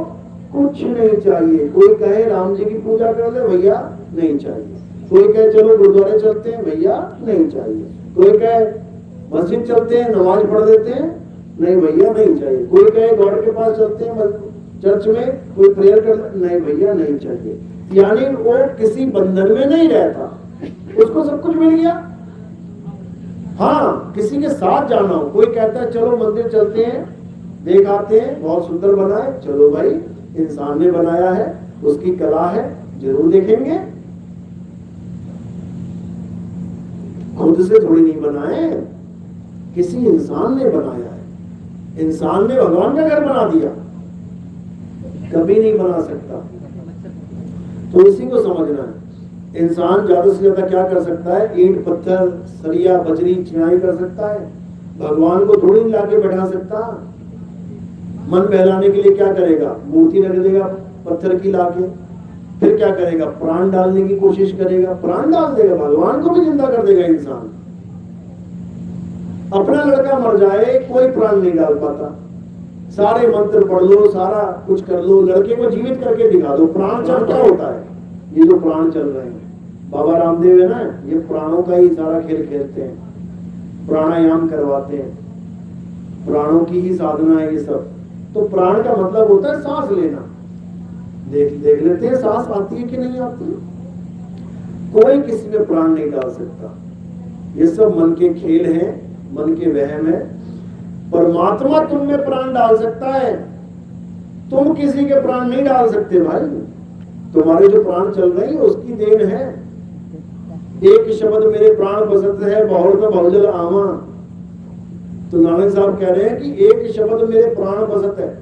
कुछ नहीं चाहिए। कोई कहे राम जी की पूजा कर ले, भैया नहीं चाहिए। कोई कहे चलो गुरुद्वारे चलते हैं, भैया नहीं चाहिए। कोई कहे मस्जिद चलते हैं, नमाज पढ़ लेते हैं, नहीं भैया नहीं चाहिए। कोई कहे गॉड के पास चलते हैं, चर्च में कोई प्रेयर कर, नहीं भैया नहीं चाहिए। यानी वो किसी बंधन में नहीं रहता, उसको सब कुछ मिल गया। हाँ, किसी के साथ जाना हो, कोई कहता है चलो मंदिर चलते हैं, देख आते हैं, बहुत सुंदर बना है, चलो भाई, इंसान ने बनाया है, उसकी कला है, जरूर देखेंगे। खुद से थोड़ी नहीं बनाए, किसी इंसान ने बनाया है। इंसान ने भगवान का घर बना दिया, कभी नहीं बना सकता। तो इसी को समझना है। इंसान ज्यादा से ज्यादा क्या कर सकता है? ईंट पत्थर सरिया बजरी चिनाई कर सकता है। भगवान को थोड़ी नहीं लाके बैठा सकता। मन बहलाने के लिए क्या करेगा? मूर्ति रख देगा पत्थर की लाके, फिर क्या करेगा? प्राण डालने की कोशिश करेगा, प्राण डाल देगा, भगवान को भी जिंदा कर देगा इंसान। अपना लड़का मर जाए, कोई प्राण नहीं डाल पाता, सारे मंत्र पढ़ लो, सारा कुछ कर लो, लड़के को जीवित करके दिखा दो। प्राण चल क्या होता है? ये जो प्राण चल रहे हैं, बाबा रामदेव है ना, ये प्राणों का ही सारा खेल खेलते हैं, प्राणायाम करवाते हैं, प्राणों की ही साधना है ये सब। तो प्राण का मतलब होता है सांस लेना। देख लेते हैं सांस आती है कि नहीं आती है। कोई किसी में प्राण नहीं डाल सकता, ये सब मन के खेल हैं, मन के वहम है। परमात्मा तुम में प्राण डाल सकता है, तुम किसी के प्राण नहीं डाल सकते भाई। तुम्हारे जो प्राण चल रहे हैं उसकी देन है। एक शब्द मेरे प्राण बसत है, बहुत बहुजल आवा। तो नानक साहब कह रहे हैं कि एक शब्द मेरे प्राण बसत है,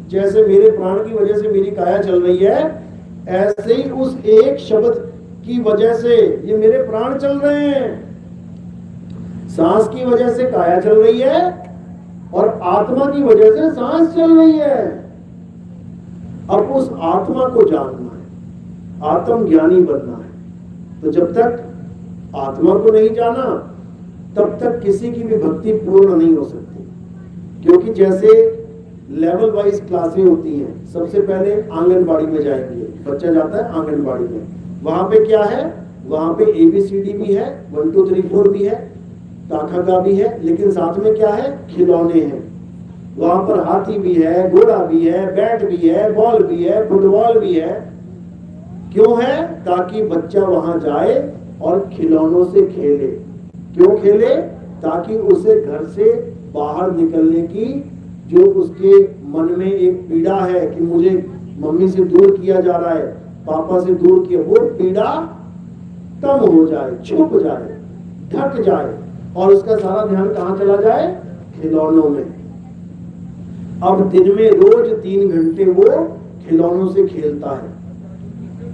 जैसे मेरे प्राण की वजह से मेरी काया चल रही है, ऐसे ही उस एक शब्द की वजह से ये मेरे प्राण चल रहे हैं। सांस की वजह से काया चल रही है और आत्मा की वजह से सांस चल रही है। अब उस आत्मा को जानना है, आत्म ज्ञानी बनना है। तो जब तक आत्मा को नहीं जाना तब तक किसी की भी भक्ति पूर्ण नहीं हो सकती। क्योंकि जैसे लेवल वाइज क्लासें होती हैं, सबसे पहले आंगनबाड़ी में जाएंगे, बच्चा जाता है आंगनबाड़ी में, वहां पे क्या है, वहां पे ABCD भी है, 1 2 3 4 भी है, ताखा भी है, लेकिन साथ में क्या है, खिलौने हैं। वहां पर हाथी भी है, घोड़ा भी है, बैट भी है, बॉल भी है, फुटबॉल भी है। क्यों है? ताकि बच्चा वहां जाए और खिलौनों से खेले। क्यों खेले? ताकि उसे घर से बाहर निकलने की जो उसके मन में एक पीड़ा है कि मुझे मम्मी से दूर किया जा रहा है, पापा से दूर किया, वो पीड़ा कम हो जाए, छुप जाए, ढक जाए और उसका सारा ध्यान कहां चला जाए? खिलौनों में। अब दिन में रोज 3 घंटे वो खिलौनों से खेलता है,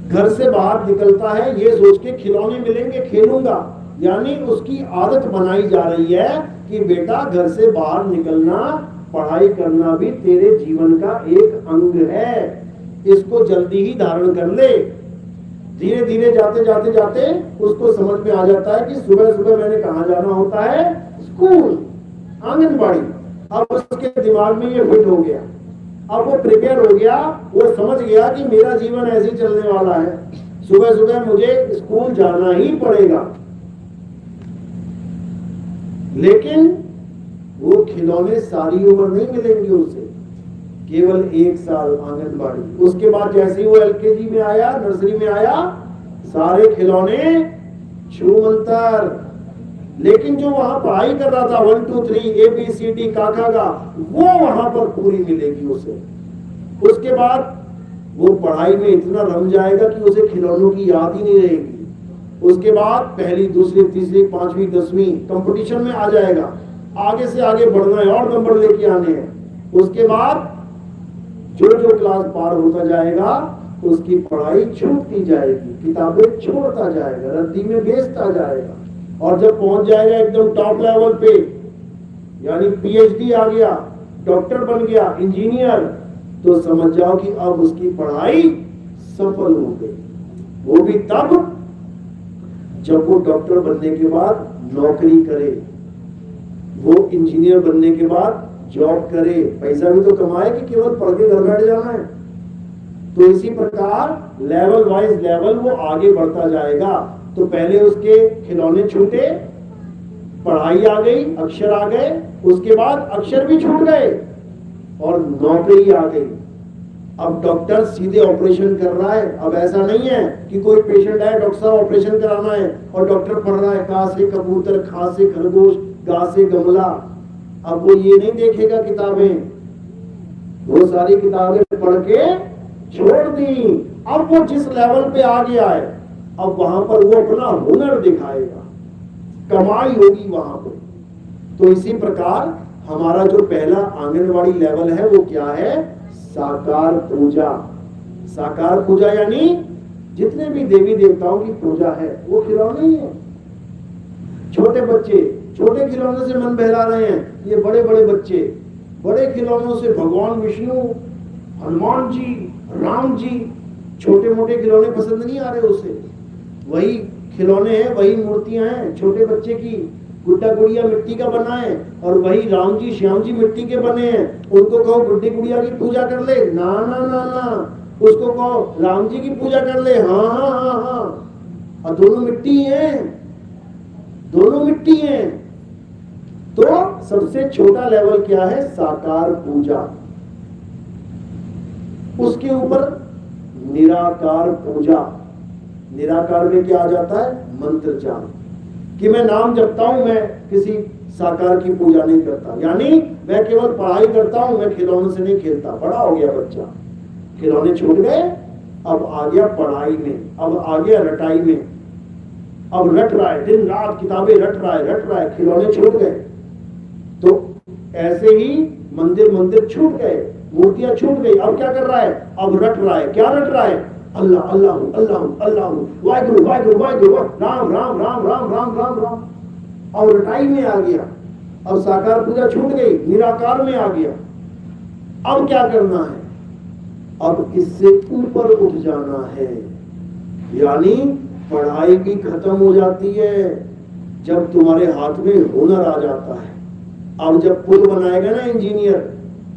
घर से बाहर निकलता है ये सोच के खिलौने मिलेंगे खेलूंगा, यानी उसकी आदत बनाई जा रही है कि बेटा घर से बाहर निकलना, पढ़ाई करना भी तेरे जीवन का एक अंग है, इसको जल्दी ही धारण कर ले। धीरे धीरे जाते जाते जाते उसको समझ में आ जाता है कि सुबह सुबह मैंने कहाँ जाना होता है, स्कूल, आंगनबाड़ी। अब उसके दिमाग में ये फिट हो गया, अब वो प्रिपेयर हो गया, वो समझ गया कि मेरा जीवन ऐसे ही चलने वाला है, सुबह सुबह मुझे स्कूल जाना ही पड़ेगा। लेकिन वो खिलौने सारी उम्र नहीं मिलेंगे उसे, केवल 1 साल आंगनबाड़ी। उसके बाद जैसे ही वो LKG में आया, नर्सरी में आया, सारे खिलौने छूमंतर। लेकिन जो वहां पढ़ाई कर रहा था 1 2 3 ABCD काका का, वो वहां पर पूरी मिलेगी उसे। उसके बाद वो पढ़ाई में इतना रम जाएगा कि उसे खिलौनों की याद ही नहीं रहेगी। उसके बाद पहली, दूसरी, तीसरी, 5वीं, 10वीं कंपटीशन में आ जाएगा, आगे से आगे बढ़ना है और नंबर लेके आने हैं। उसके बाद जो जो क्लास पार होता जाएगा उसकी पढ़ाई छूटती जाएगी, किताबें छोड़ता जाएगा, रद्दी में बेचता जाएगा, और जब पहुंच जाएगा एकदम टॉप लेवल पे, यानी PhD आ गया, डॉक्टर बन गया, इंजीनियर, तो समझ जाओ कि अब उसकी पढ़ाई सफल हो गई। वो भी तब जब वो डॉक्टर बनने के बाद नौकरी करे, वो इंजीनियर बनने के बाद जॉब करे, पैसा भी तो कमाए कि केवल पढ़ के घर बैठ जाना है। तो इसी प्रकार लेवल वाइज लेवल वो आगे बढ़ता जाएगा। तो पहले उसके खिलौने छूटे, पढ़ाई आ गई, अक्षर आ गए, उसके बाद अक्षर भी छूट गए और नौकरी आ गई। अब डॉक्टर सीधे ऑपरेशन कर रहा है। अब ऐसा नहीं है कि कोई पेशेंट है, डॉक्टर साहब ऑपरेशन कराना है, और डॉक्टर पढ़ रहा है का से कबूतर, खा से खरगोश, गा से गमला। अब वो ये नहीं देखेगा किताबें, वो सारी किताबें पढ़ के छोड़ दी। अब वो जिस लेवल पे आ गया है, अब वहां पर वो अपना हुनर दिखाएगा, कमाई होगी वहां पर। तो इसी प्रकार हमारा जो पहला आंगनवाड़ी लेवल है वो क्या है? साकार पूजा। साकार पूजा यानी जितने भी देवी देवताओं की पूजा है वो खिलौने ही है। छोटे बच्चे छोटे खिलौनों से मन बहला रहे हैं, ये बड़े बड़े बच्चे बड़े खिलौनों से भगवान विष्णु, हनुमान जी, राम जी, छोटे मोटे खिलौने पसंद नहीं आ रहे उसे। वही खिलौने हैं, वही मूर्तियां हैं छोटे बच्चे की, गुड्डा गुड़िया मिट्टी का बना है और वही राम जी श्याम जी मिट्टी के बने हैं, उनको कहो गुड्डी गुड़िया की पूजा कर ले, ना ना ना ना, उसको कहो राम जी की पूजा कर ले, हाँ हाँ हाँ हाँ, और दोनों मिट्टी हैं, दोनों मिट्टी हैं। तो सबसे छोटा लेवल क्या है? साकार पूजा। उसके ऊपर निराकार पूजा। निराकार में क्या आ जाता है? मंत्र जाप, कि मैं नाम जपता हूं, मैं किसी साकार की पूजा नहीं करता, यानी मैं केवल पढ़ाई करता हूं, मैं खिलौनों से नहीं खेलता। बड़ा हो गया बच्चा, खिलौने छूट गए, अब आ गया पढ़ाई में, अब आ गया रटाई में, अब रट रहा है, दिन रात किताबें रट रहा है, खिलौने छूट गए। तो ऐसे ही मंदिर छूट गए, मूर्तियां छूट गई, अब क्या कर रहा है? अब रट रहा है। क्या रट रहा है? अल्लाह अल्लाह अल्लाह अल्लाह, वाहिगुरु वाहिगुरु वाहिगुरु, राम राम राम राम राम राम राम। और रटाई में आ गया, अब साकार पूजा छूट गई, निराकार में आ गया। अब क्या करना है? अब इससे ऊपर उठ जाना है, यानी पढ़ाई भी खत्म हो जाती है जब तुम्हारे हाथ में हुनर आ जाता है। अब जब पुल बनाएगा ना इंजीनियर,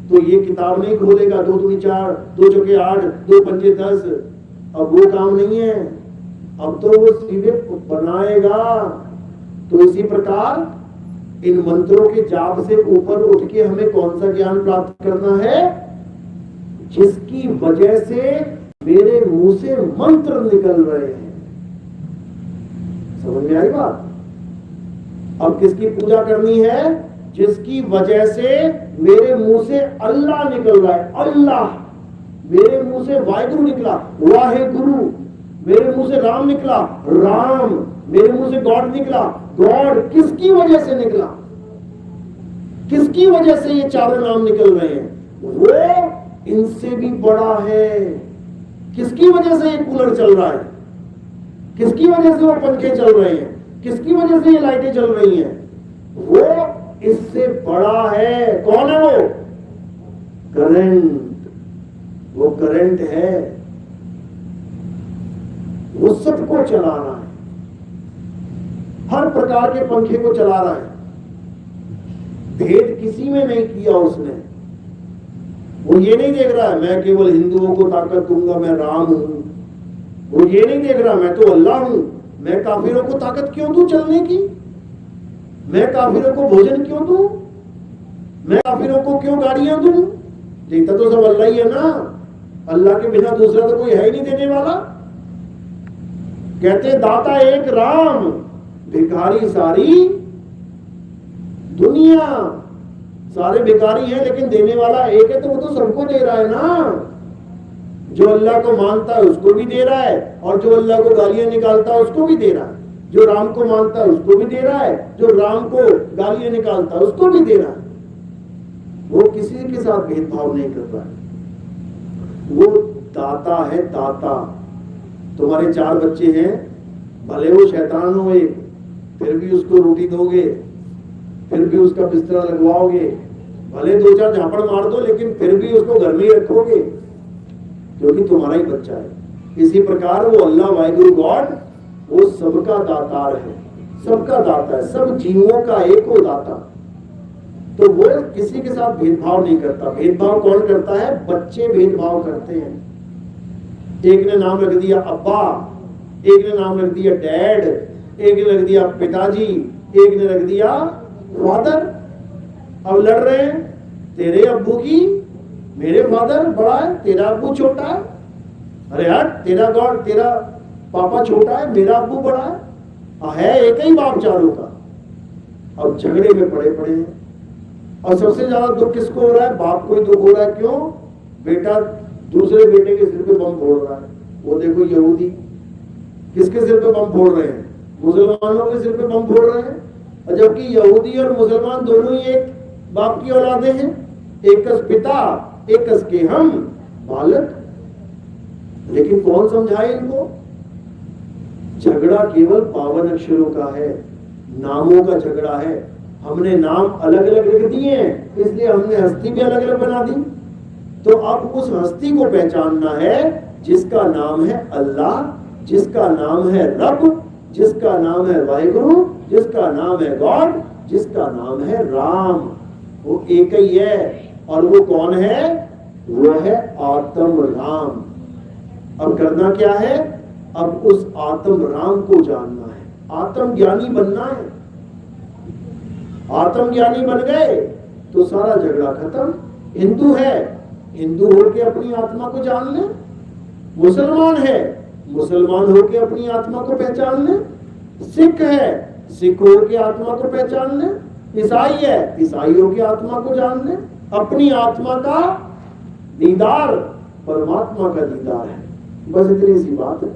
तो ये किताब नहीं खोलेगा 2 दूनी 4, 2 चौके 8, 2 पंजे 10, अब वो काम नहीं है, अब तो वो सीधे बनाएगा। तो इसी प्रकार इन मंत्रों के जाप से ऊपर उठ के हमें कौन सा ज्ञान प्राप्त करना है? जिसकी वजह से मेरे मुंह से मंत्र निकल रहे हैं। समझ में आई बात? अब किसकी पूजा करनी है? जिसकी वजह से मेरे मुंह से अल्लाह निकल रहा है, अल्लाह। मेरे मुंह से वाहिगुरु निकला, वाहिगुरु। मेरे मुंह से राम निकला, राम। मेरे मुंह से गॉड निकला, गॉड। किसकी वजह से निकला? किसकी वजह से ये चारों नाम निकल रहे हैं? वो इनसे भी बड़ा है। किसकी वजह से ये कूलर चल रहा है? किसकी वजह से वो पंखे चल रहे हैं? किसकी वजह से ये लाइटें चल रही हैं? वो इससे बड़ा है। कौन है वो? करंट। वो करंट है, वो सबको चला रहा है, हर प्रकार के पंखे को चला रहा है। भेद किसी में नहीं किया उसने। वो ये नहीं देख रहा है मैं केवल हिंदुओं को ताकत दूंगा, मैं राम हूं। वो ये नहीं देख रहा मैं तो अल्लाह हूं। मैं काफिरों को ताकत क्यों दूं चलने की? मैं काफिरों को भोजन क्यों दूं? मैं काफिरों को क्यों गाड़ियां दूं? देखता तो सब अल्लाह ही है ना। अल्लाह के बिना दूसरा तो कोई है ही नहीं देने वाला। कहते दाता एक राम, भिखारी सारी दुनिया। सारे भिखारी हैं लेकिन देने वाला एक है, तो वो तो सबको दे रहा है ना। जो अल्लाह को मानता है उसको भी दे रहा है, और जो अल्लाह को गालियां निकालता है उसको भी दे रहा है। जो राम को मानता है उसको भी दे रहा है, जो राम को गालियां निकालता है उसको भी दे रहा है। वो किसी के साथ भेदभाव नहीं कर रहा है। वो दाता है, दाता। तुम्हारे 4 बच्चे हैं, भले वो शैतान हो एक, फिर भी उसको रोटी दोगे, फिर भी उसका बिस्तरा लगवाओगे, भले 2-4 झापड़ मार दो, लेकिन फिर भी उसको घर में ही रखोगे, क्योंकि तुम्हारा ही बच्चा है। इसी प्रकार वो अल्लाह वाहिगुरु गॉड, वो सबका दातार है, सबका दाता है, सब जीवों का एक हो दाता। तो वो किसी के साथ भेदभाव नहीं करता। भेदभाव कौन करता है? बच्चे भेदभाव करते हैं। एक ने नाम रख दिया अब्बा, एक ने नाम रख दिया डैड, एक ने रख दिया पिताजी, एक ने रख दिया फादर। अब लड़ रहे हैं, तेरे अब्बू की मेरे फादर बड़ा है, तेरा अब्बू छोटा है। अरे यार, तेरा गॉड, तेरा पापा छोटा है, मेरा अब्बू बड़ा है एक ही बाप चारों का। अब झगड़े में पड़े हैं। और सबसे ज्यादा दुख किसको हो रहा है? बाप को ही दुख हो रहा है। क्यों? बेटा दूसरे बेटे के सिर पे बम फोड़ रहा है। वो देखो यहूदी किसके सिर पे बम फोड़ रहे हैं? मुसलमानों के सिर पे बम फोड़ रहे हैं। और जबकि यहूदी और मुसलमान दोनों ही एक बाप की औलादे हैं, एकस पिता एकस के हम बालक। लेकिन कौन समझाए इनको? झगड़ा केवल 52 अक्षरों का है, नामों का झगड़ा है। हमने नाम अलग अलग लिख दिए हैं, इसलिए हमने हस्ती भी अलग अलग बना दी। तो अब उस हस्ती को पहचानना है जिसका नाम है अल्लाह, जिसका नाम है रब, जिसका नाम है वाहिगुरु, जिसका नाम है गॉड, जिसका नाम है राम, वो एक ही है। और वो कौन है? वो है आत्म राम। अब करना क्या है? अब उस आत्म राम को जानना है, आत्म ज्ञानी बनना है। आत्म ज्ञानी बन गए तो सारा झगड़ा खत्म। हिंदू है, हिंदू होके अपनी आत्मा को जान ले। मुसलमान है, मुसलमान होके अपनी आत्मा को पहचान ले। सिख है, सिख होके आत्मा को पहचान ले। ईसाई है, ईसाई होके आत्मा को जान ले। अपनी आत्मा का दीदार परमात्मा का दीदार है। बस इतनी सी बात है।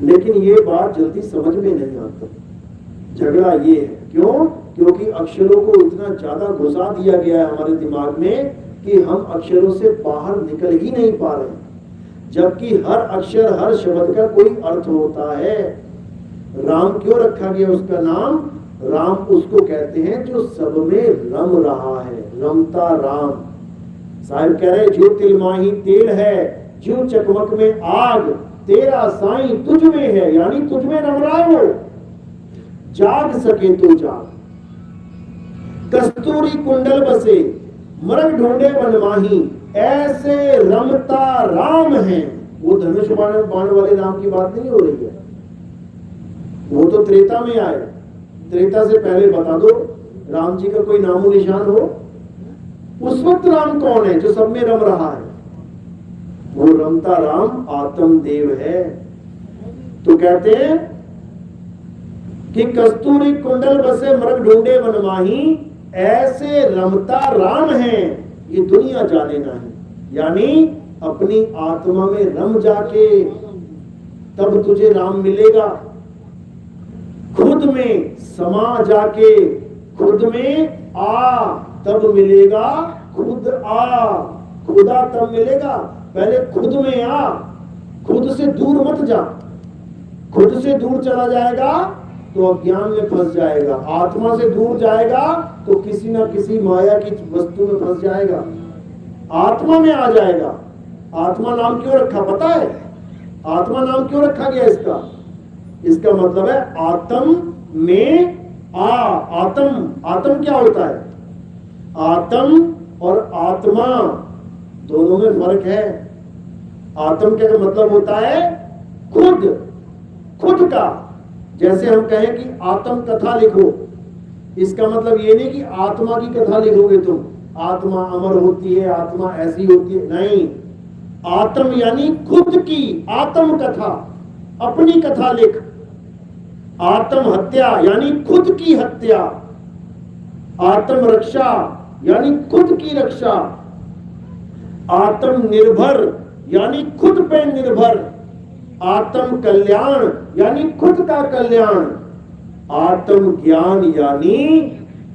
लेकिन ये बात जल्दी समझ में नहीं आती। झगड़ा ये है, क्यों? क्योंकि अक्षरों को इतना ज्यादा घुसा दिया गया है हमारे दिमाग में कि हम अक्षरों से बाहर निकल ही नहीं पा रहे। जबकि हर अक्षर, हर शब्द का कोई अर्थ होता है। राम क्यों रखा गया उसका नाम? राम उसको कहते हैं जो सब में रम रहा है, रमता राम। साहिब कह रहे जो तिलमाही तेल है, जो चकमक में आग, तेरा साईं तुझ में है, यानी तुझ में रम रहा है वो। जाग सके तो जाग, कस्तूरी कुंडल बसे, मृग ढूंढे वनमाही, ऐसे रमता राम है। वो धनुष बाण वाले राम की बात नहीं हो रही है, वो तो त्रेता में आए। त्रेता से पहले बता दो राम जी का कोई नामो निशान हो। उस वक्त राम कौन है जो सब में रम रहा है? वो रमता राम आत्म देव है। तो कहते हैं कि कस्तूरी कुंडल बसे, मृग ढूंढे वनमाही, ऐसे रमता राम है, ये दुनिया जाने नहीं। यानी अपनी आत्मा में रम जाके तब तुझे राम मिलेगा। खुद में समा जाके, खुद में आ तब मिलेगा खुद आ। खुदा तब मिलेगा, पहले खुद में आ। खुद से दूर मत जा। खुद से दूर चला जाएगा तो अज्ञान में फंस जाएगा। आत्मा से दूर जाएगा तो किसी ना किसी माया की वस्तु में फंस जाएगा। आत्मा में आ जाएगा। आत्मा नाम क्यों रखा पता है? आत्मा नाम क्यों रखा गया इसका? इसका मतलब है आत्म में आ। आत्म, आत्म क्या होता है? आत्म और आत्मा दोनों में फर्क है। आत्म का मतलब होता है खुद, खुद का। जैसे हम कहें कि आत्म कथा लिखो, इसका मतलब ये नहीं कि आत्मा की कथा लिखोगे तुम, आत्मा अमर होती है, आत्मा ऐसी होती है, नहीं। आत्म यानी खुद की आत्म कथा, अपनी कथा लिख। आत्म हत्या यानी खुद की हत्या। आत्म रक्षा यानी खुद की रक्षा। आत्म निर्भर यानी खुद पे निर्भर। आत्म कल्याण यानी खुद का कल्याण। आत्म ज्ञान यानी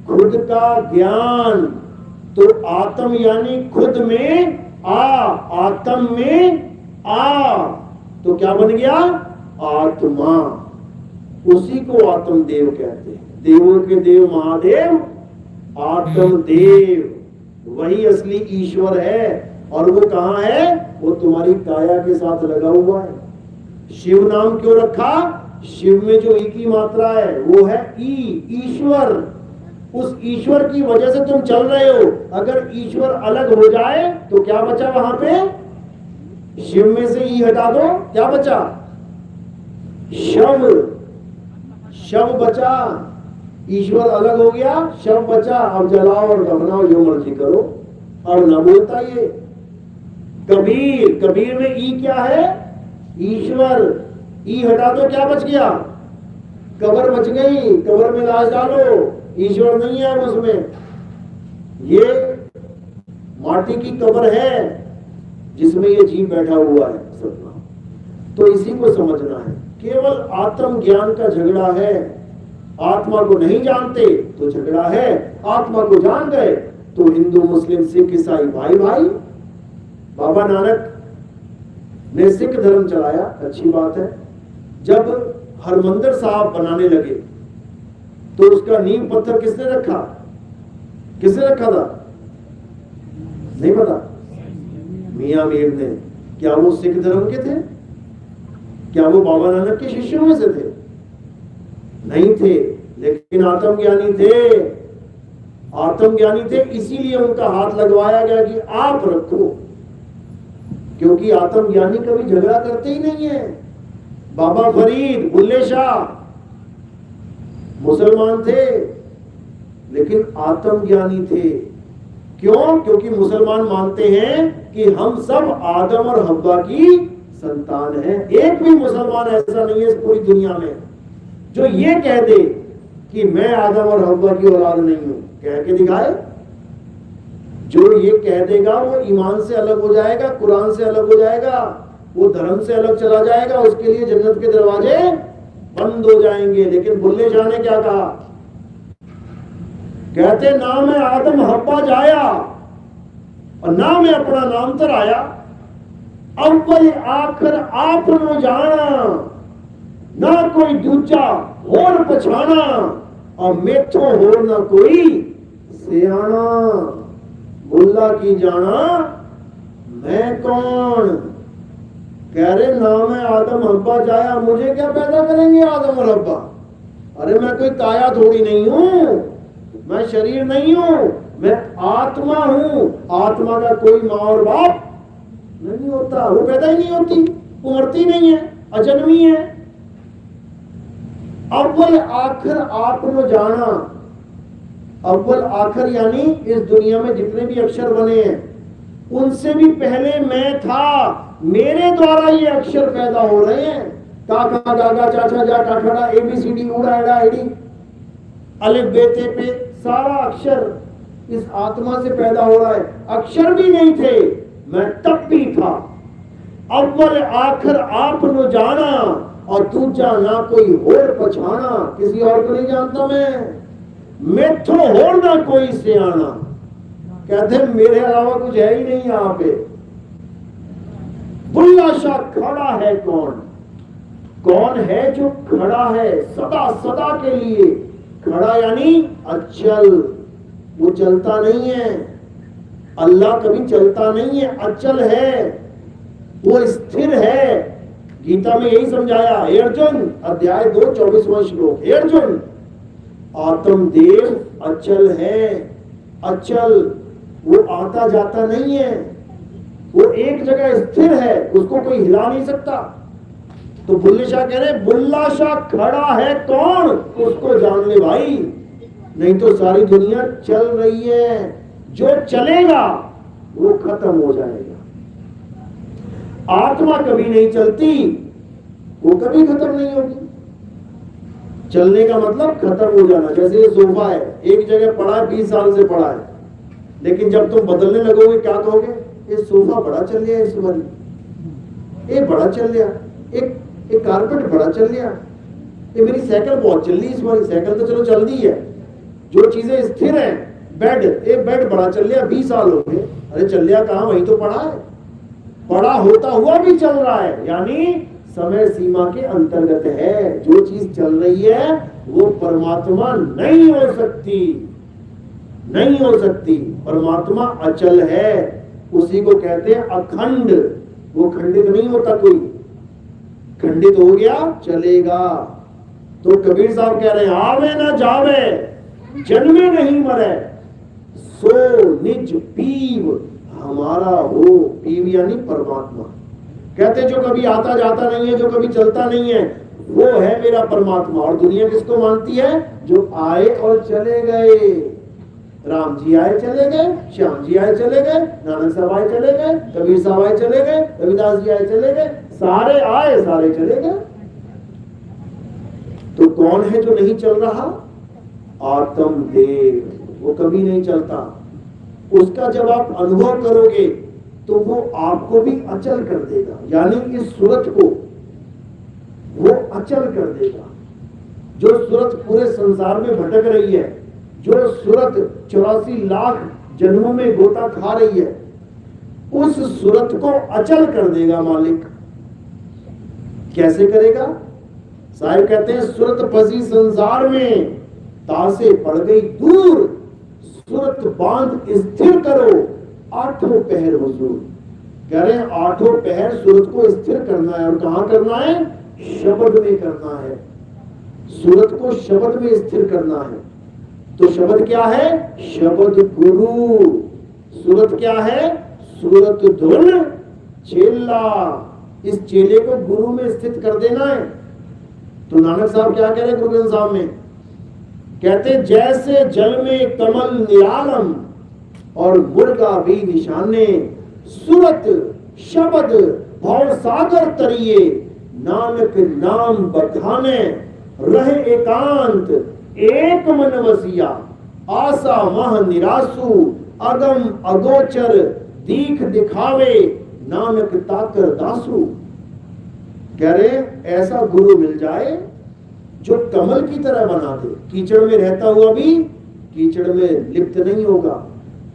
खुद का ज्ञान। तो आत्म यानी खुद में आ, आत्म में आ, तो क्या बन गया? आत्मा। उसी को आत्म देव कहते हैं। देवों के देव महादेव आत्म देव, वही असली ईश्वर है। और वो कहाँ है? वो तुम्हारी काया के साथ लगा हुआ है। शिव नाम क्यों रखा? शिव में जो ई की मात्रा है वो है ई, ईश्वर। उस ईश्वर की वजह से तुम चल रहे हो। अगर ईश्वर अलग हो जाए तो क्या बचा वहां पे? शिव में से ई हटा दो, क्या बचा? शव, शव बचा। ईश्वर अलग हो गया, शव बचा। अब जलाओ और दफनाओ, जो मर्जी करो। अब न बोलता ये। कबीर, कबीर में ई क्या है? ईश्वर। ई हटा दो, क्या बच गया? कब्र बच गई। कब्र में लाश डालो, ईश्वर नहीं है उसमें। ये माटी की कब्र है जिसमें ये जीव बैठा हुआ है सपना। तो इसी को समझना है। केवल आत्म ज्ञान का झगड़ा है। आत्मा को नहीं जानते तो झगड़ा है, आत्मा को जान गए तो हिंदू मुस्लिम सिख ईसाई भाई भाई। बाबा नानक ने सिख धर्म चलाया, अच्छी बात है। जब हरमंदिर साहब बनाने लगे तो उसका नींव पत्थर किसने रखा? किसने रखा था? नहीं पता। मियां मीर ने। क्या वो सिख धर्म के थे? क्या वो बाबा नानक के शिष्यों में से थे? नहीं थे, लेकिन आत्मज्ञानी थे। आत्मज्ञानी थे, इसीलिए उनका हाथ लगवाया गया कि आप रखो, क्योंकि आत्मज्ञानी कभी झगड़ा करते ही नहीं है। बाबा फरीद, बुल्ले शाह मुसलमान थे, लेकिन आत्मज्ञानी थे। क्यों? क्योंकि मुसलमान मानते हैं कि हम सब आदम और हव्वा की संतान हैं। एक भी मुसलमान ऐसा नहीं है इस पूरी दुनिया में जो ये कह दे कि मैं आदम और हव्वा की औलाद नहीं हूं। कह के दिखाए। जो ये कह देगा वो ईमान से अलग हो जाएगा, कुरान से अलग हो जाएगा, वो धर्म से अलग चला जाएगा, उसके लिए जन्नत के दरवाजे बंद हो जाएंगे। लेकिन बुल्ले शाह ने क्या कहा? कहते ना मैं आदम हव्वा जाया और ना मैं अपना नाम तर आया, अव्वल आखिर आप नो जाना, ना कोई दूजा होर पछाना, और मेथो होर ना कोई सियाना। बुल्ला की जाना मैं कौन? कह रहे ना मैं आदम हव्वा जाया, मुझे क्या पैदा करेंगे आदम और हव्वा? अरे मैं कोई काया थोड़ी नहीं हूं, मैं शरीर नहीं हूं, मैं आत्मा हूं। आत्मा का कोई माँ और बाप नहीं होता, वो पैदा ही नहीं होती, वो मरती नहीं है, अजन्मी है। अव्वल आखिर आपने जाना। अव्वल आखिर यानी इस दुनिया में जितने भी अक्षर बने हैं उनसे भी पहले मैं था, मेरे द्वारा ये अक्षर पैदा हो रहे हैं। काका गागा चाचा जा टाठा ABCD उड़ा एड़ा एडी अलिफ बे ते पे, सारा अक्षर इस आत्मा से पैदा हो रहा है। अक्षर भी नहीं थे, मैं तब भी था। अव्वल आखिर आप नो जाना, और दूजा ना कोई होर पछाना, किसी और को नहीं जानता मैं थो होर ना कोई सियाना। कहते मेरे अलावा कुछ है ही नहीं यहाँ पे। बुल्ला शाह खड़ा है कौन? कौन है जो खड़ा है सदा सदा के लिए? खड़ा यानी अचल, वो चलता नहीं है। अल्लाह कभी चलता नहीं है, अचल है, वो स्थिर है। गीता में यही समझाया। हे अर्जुन, अध्याय 2 24वां श्लोक। हे अर्जुन, आत्मदेव अचल है, अचल, वो आता जाता नहीं है, वो एक जगह स्थिर है, उसको कोई हिला नहीं सकता। तो बुल्ले शाह कह रहे बुल्ला शाह खड़ा है कौन? उसको जान ले भाई, नहीं तो सारी दुनिया चल रही है। जो चलेगा वो खत्म हो जाएगा। आत्मा कभी नहीं चलती, वो कभी खत्म नहीं होगी। चलने का मतलब खत्म हो जाना। जैसे ये सोफा है, एक जगह पड़ा है, 20 साल से पड़ा है, लेकिन जब तुम बदलने लगोगे क्या कहोगे? ये सोफा बड़ा चल गया इस बार, ये बड़ा चल गया, एक कारपेट बड़ा चल गया, ये मेरी साइकिल बहुत चल रही इस बार। साइकिल तो चलो चल दी है, जो चीजें स्थिर हैं, बेड, एक बेड बड़ा चल गया, 20 साल हो गए। अरे चल गया कहां, वहीं तो पड़ा है। पड़ा होता हुआ भी चल रहा है, यानी समय सीमा के अंतर्गत है। जो चीज चल रही है वो परमात्मा नहीं हो सकती, नहीं हो सकती। परमात्मा अचल है, उसी को कहते हैं अखंड। वो खंडित नहीं होता, कोई खंडित हो गया चलेगा। तो कबीर साहब कह रहे हैं आवे ना जावे, जन्मे नहीं मरे, सो निज पीव हमारा हो। पीव यानी परमात्मा। कहते जो कभी आता जाता नहीं है, जो कभी चलता नहीं है, वो है मेरा परमात्मा। और दुनिया किसको मानती है? जो आए और चले गए। राम जी आए चले गए, श्याम जी आए चले गए, नानक साहब आए चले गए, कबीर साहब आए चले गए, रविदास जी आए चले गए, सारे आए सारे चले गए। तो कौन है जो नहीं चल रहा? आत्मदेव, वो कभी नहीं चलता। उसका जब आप अनुभव करोगे तो वो आपको भी अचल कर देगा, यानी इस सूरत को वो अचल कर देगा। जो सूरत पूरे संसार में भटक रही है, जो सूरत 84 लाख जन्मों में गोता खा रही है, उस सूरत को अचल कर देगा मालिक। कैसे करेगा? साहिब कहते हैं सूरत फंसी संसार में, तासे पड़ गई दूर, सूरत बांध स्थिर करो, आठों पहर हुजूर। कह रहे हैं आठों पहर सूरत को स्थिर करना है। और कहां करना है? शब्द में करना है, सूरत को शब्द में स्थिर करना है। तो शब्द क्या है? शब्द गुरु। सूरत क्या है? सूरत धुन चेला। इस चेले को गुरु में स्थित कर देना है। तो नानक साहब क्या कह रहे हैं गुरु ग्रंथ साहब में? कहते जैसे जल में कमल निरालम और मुर्गा भी निशाने, सूरत शब्द भव सागर तरिए, नानक नाम बखाने, रहे एकांत एक मन वसिया, आशा मह निरासु, अगम अगोचर दीख दिखावे, नानक ताकर दासु। कह रहे ऐसा गुरु मिल जाए जो कमल की तरह बना दे, कीचड़ में रहता हुआ भी कीचड़ में लिप्त नहीं होगा।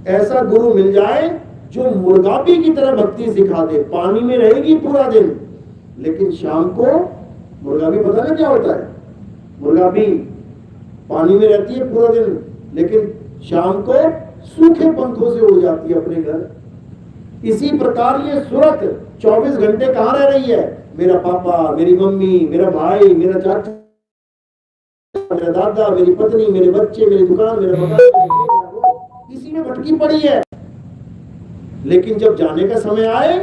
ऐसा गुरु मिल जाए जो मुर्गाबी की तरह भक्ति सिखा दे, पानी में रहेगी पूरा दिन लेकिन शाम को, मुर्गाबी पता ना क्या होता है? मुर्गाबी पानी में रहती है पूरा दिन लेकिन शाम को सूखे पंखों से उड़ जाती है अपने घर। इसी प्रकार ये सूरत 24 घंटे कहाँ रह रही है? मेरा पापा, मेरी मम्मी, मेरा भाई, मेरा चाचा, मेरा दादा, मेरी पत्नी, मेरे बच्चे, मेरी दुकान, मेरा मकान, इसी में भटकी पड़ी है। लेकिन जब जाने का समय आए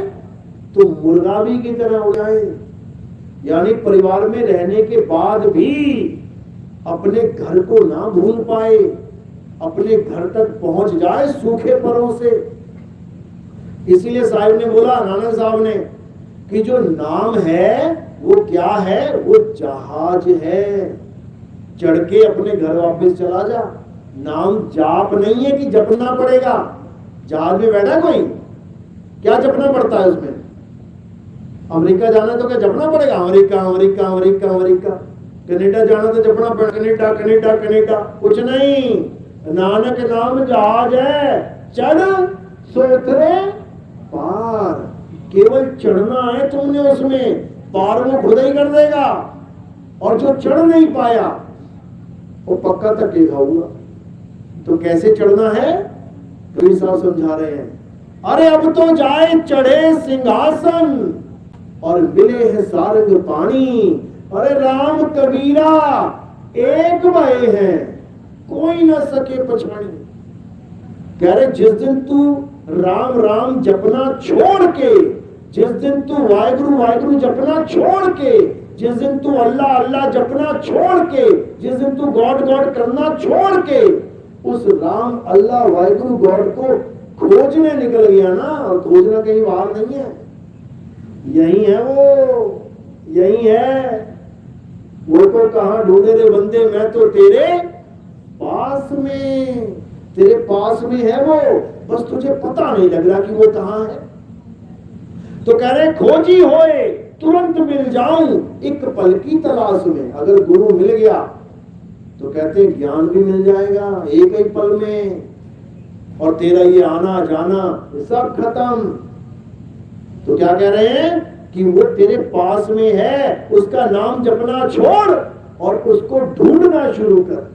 तो मुर्गाबी की तरह हो जाए, यानी परिवार में रहने के बाद भी अपने घर को ना भूल पाए, अपने घर तक पहुंच जाए सूखे परों से। इसीलिए साहिब ने बोला, नानक साहब ने, कि जो नाम है वो क्या है? वो जहाज है, चढ़ के अपने घर वापस चला जा। नाम जाप नहीं है कि जपना पड़ेगा। जहाज में बैठा कोई, क्या जपना पड़ता है उसमें? अमेरिका जाना तो क्या जपना पड़ेगा? America America America America. Canada जाना तो जपना पड़ेगा, कनाडा कनाडा कनाडा। कुछ नहीं, नानक नाम जहाज है, चढ़ सोतरे पार। केवल चढ़ना है तुमने, उसमें पार वो खुद ही कर देगा। और जो चढ़ नहीं पाया वो पक्का थकेगा हुआ। तो कैसे चढ़ना है? कबीर साहब समझा रहे हैं, अरे अब तो जाए चढ़े सिंहासन और मिले है सारंग पानी। अरे राम कबीरा एक भय है, कोई न सके पछाड़ी। कह रहे जिस दिन तू राम राम जपना छोड़ के, जिस दिन तू वाहिगुरु वाहिगुरु जपना छोड़ के, जिस दिन तू अल्लाह अल्लाह जपना छोड़ के, जिस दिन तू गॉड गॉड करना छोड़ के उस राम अल्लाह वाहिगुरु गॉड को खोजने निकल गया ना, और खोजना कहीं बाहर नहीं है, यही है वो, यही है वो। तो कहां ढूंढे रे बंदे, मैं तो तेरे पास में, तेरे पास में है वो, बस तुझे पता नहीं लग रहा कि वो कहां है। तो कह रहे खोजी होए तुरंत मिल जाऊं एक पल की तलाश में। अगर गुरु मिल गया तो कहते ज्ञान भी मिल जाएगा एक ही पल में, और तेरा ये आना जाना ये सब खत्म। तो क्या कह रहे हैं कि वो तेरे पास में है, उसका नाम जपना छोड़ और उसको ढूंढना शुरू कर।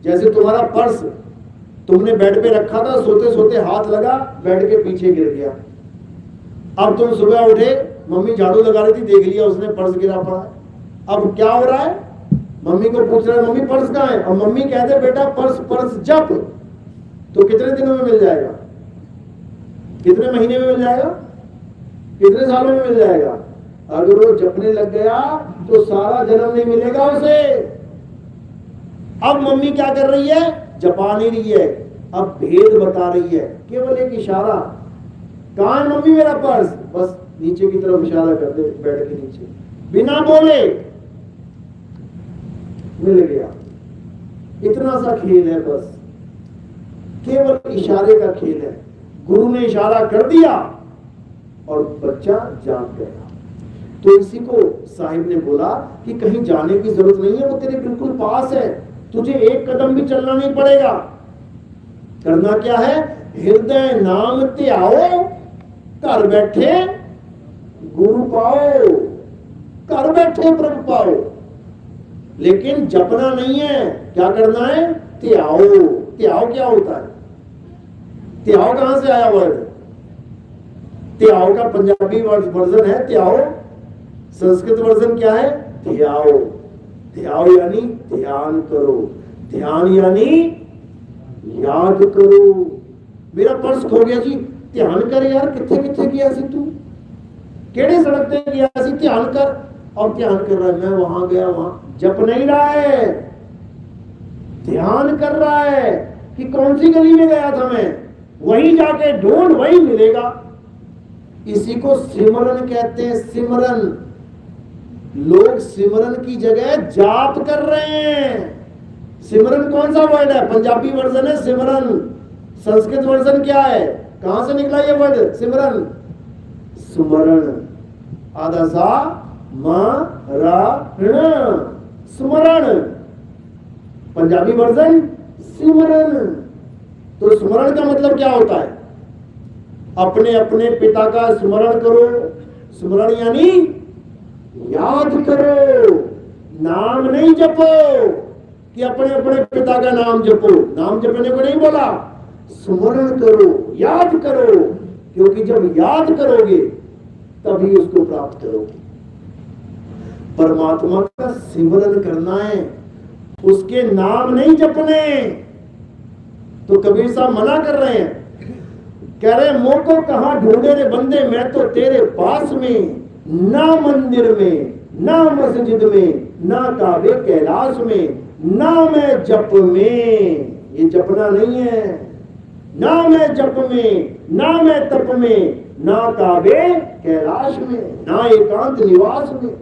जैसे तुम्हारा पर्स तुमने बेड पे रखा था, सोते सोते हाथ लगा, बेड के पीछे गिर गया। अब तुम सुबह उठे, मम्मी झाड़ू लगा रही थी, देख लिया उसने पर्स गिरा पड़ा है। अब क्या हो रहा है? मम्मी को पूछ रहा है मम्मी पर्स कहाँ है? और मम्मी कहते बेटा पर्स पर्स जप। तो कितने दिनों में मिल जाएगा? कितने महीने में मिल जाएगा? कितने सालों में मिल जाएगा? अगर वो जपने लग गया तो सारा जन्म नहीं मिलेगा उसे। अब मम्मी क्या कर रही है? जपा नहीं रही है, अब भेद बता रही है, केवल एक इशारा। कहाँ है मम्मी मेरा पर्स? बस नीचे की तरफ इशारा कर दे, बेड के नीचे, बिना बोले मिल गया। इतना सा खेल है, बस केवल इशारे का खेल है। गुरु ने इशारा कर दिया और बच्चा जाग गया। तो इसी को साहिब ने बोला कि कहीं जाने की जरूरत नहीं है, वो तेरे बिल्कुल पास है, तुझे एक कदम भी चलना नहीं पड़ेगा। करना क्या है? हृदय नाम ते आओ, घर बैठे गुरु पाओ, घर बैठे प्रभु पाओ। लेकिन जपना नहीं है, क्या करना है? त्याओ। त्याओ क्या होता है? त्याओ कहां से आया वर्ड? त्याओ का पंजाबी वर्जन है त्याओ, संस्कृत वर्जन क्या है? ध्याओ। ध्याओ यानी ध्यान करो, ध्यान यानी याद करो। मेरा पर्स खो गया जी, ध्यान कर यार, किथे किथे गया सी तू, केड़े सड़क पे गया सी, ध्यान कर। और ध्यान कर रहा है, मैं वहां गया, वहां जप नहीं रहा है, ध्यान कर रहा है कि कौन सी गली में गया था मैं, वहीं जाके ढूंढ, वहीं मिलेगा। इसी को सिमरन कहते हैं, सिमरन। लोग सिमरन की जगह जाप कर रहे हैं। सिमरन कौन सा वर्ड है? पंजाबी वर्जन है सिमरन। संस्कृत वर्जन क्या है? कहां से निकला ये वर्ड सिमरन? सुमरण, आधा सा मा रा ण, सुमरण। पंजाबी वर्जन सिमरन। तो स्मरण का मतलब क्या होता है? अपने अपने पिता का स्मरण करो। स्मरण यानी याद करो, नाम नहीं जपो कि अपने अपने पिता का नाम जपो, नाम जपने को नहीं बोला, स्मरण करो, याद करो, क्योंकि जब याद करोगे तभी उसको प्राप्त करोगे। परमात्मा का सिमरन करना है, उसके नाम नहीं जपने। तो कबीर साहब मना कर रहे हैं, कह रहे मोह को कहां ढूंढे रे बंदे, मैं तो तेरे पास में, ना मंदिर में, ना मस्जिद में, ना काबे कैलाश में, ना मैं जप में। ये जपना नहीं है। ना मैं जप में, ना मैं तप में, ना काबे कैलाश में, ना एकांत निवास में।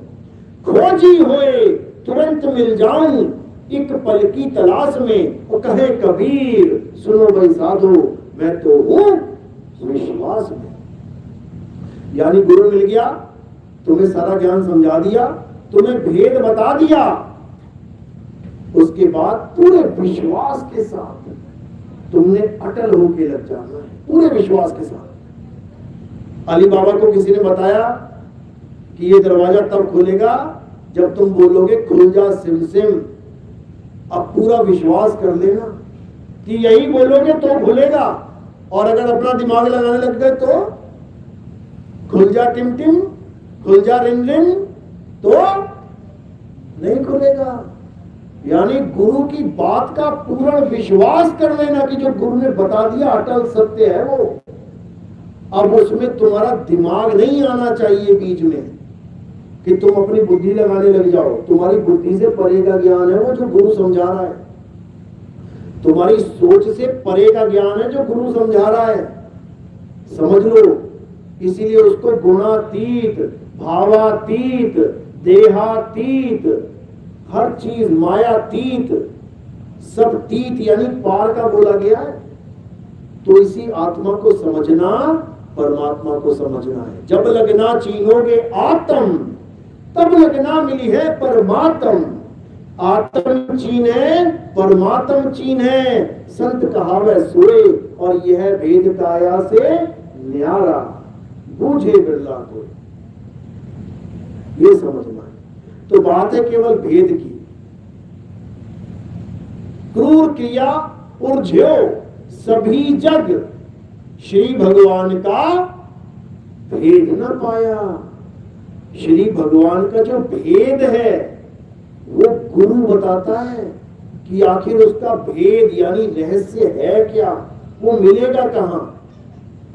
खोजी होए तुरंत मिल जाऊं, एक पल की तलाश में। वो कहे कबीर सुनो भाई साधो, मैं तो हूं विश्वास में। यानी गुरु मिल गया, तुम्हें सारा ज्ञान समझा दिया, तुम्हें भेद बता दिया, उसके बाद पूरे विश्वास के साथ तुमने अटल होके लग जाना है, पूरे विश्वास के साथ। अली बाबा को किसी ने बताया कि ये दरवाजा तब खुलेगा जब तुम बोलोगे खुल जा सिम सिम। अब पूरा विश्वास कर लेना कि यही बोलोगे तो खुलेगा, और अगर अपना दिमाग लगाने लग गए तो खुल जा टिम टिम, खुल जा रिन रिन, तो नहीं खुलेगा। यानी गुरु की बात का पूर्ण विश्वास कर लेना कि जो गुरु ने बता दिया अटल सत्य है वो। अब उसमें तुम्हारा दिमाग नहीं आना चाहिए बीच में कि तुम अपनी बुद्धि लगाने लग जाओ। तुम्हारी बुद्धि से परे का ज्ञान है वो जो गुरु समझा रहा है, तुम्हारी सोच से परे का ज्ञान है जो गुरु समझा रहा है, समझ लो। इसीलिए उसको गुणातीत, भावातीत, देहातीत, हर चीज मायातीत, सब तीत यानी पार का बोला गया है। तो इसी आत्मा को समझना, परमात्मा को समझना है। जब लगना चीनोगे आत्म, तब लगना मिली है परमात्म। आत्म चीन है, परमात्म चीन है। संत कहावे सोए, और यह भेद काया से न्यारा, बूझे बिरला को। ये समझना है। तो बात है केवल भेद की। क्रूर क्रिया उर्झ्यो सभी जग, श्री भगवान का भेद न पाया। श्री भगवान का जो भेद है वो गुरु बताता है कि आखिर उसका भेद यानी रहस्य है क्या, वो मिलेगा कहां,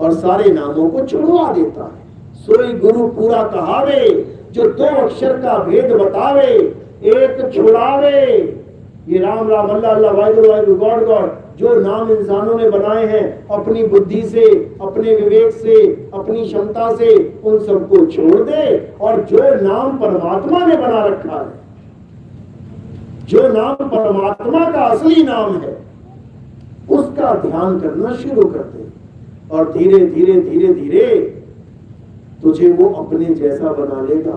और सारे नामों को छुड़वा देता है। सोई गुरु पूरा कहावे, जो दो अक्षर का भेद बतावे, एक छुड़ावे। ये राम राम, अल्लाह अल्लाह, वाहिगुरु वाहिगुरु, गॉड गॉड, जो नाम इंसानों ने बनाए हैं अपनी बुद्धि से, अपने विवेक से, अपनी क्षमता से, उन सबको छोड़ दे, और जो नाम परमात्मा ने बना रखा है, जो नाम परमात्मा का असली नाम है, उसका ध्यान करना शुरू कर दे। और धीरे धीरे धीरे धीरे तुझे वो अपने जैसा बना लेगा।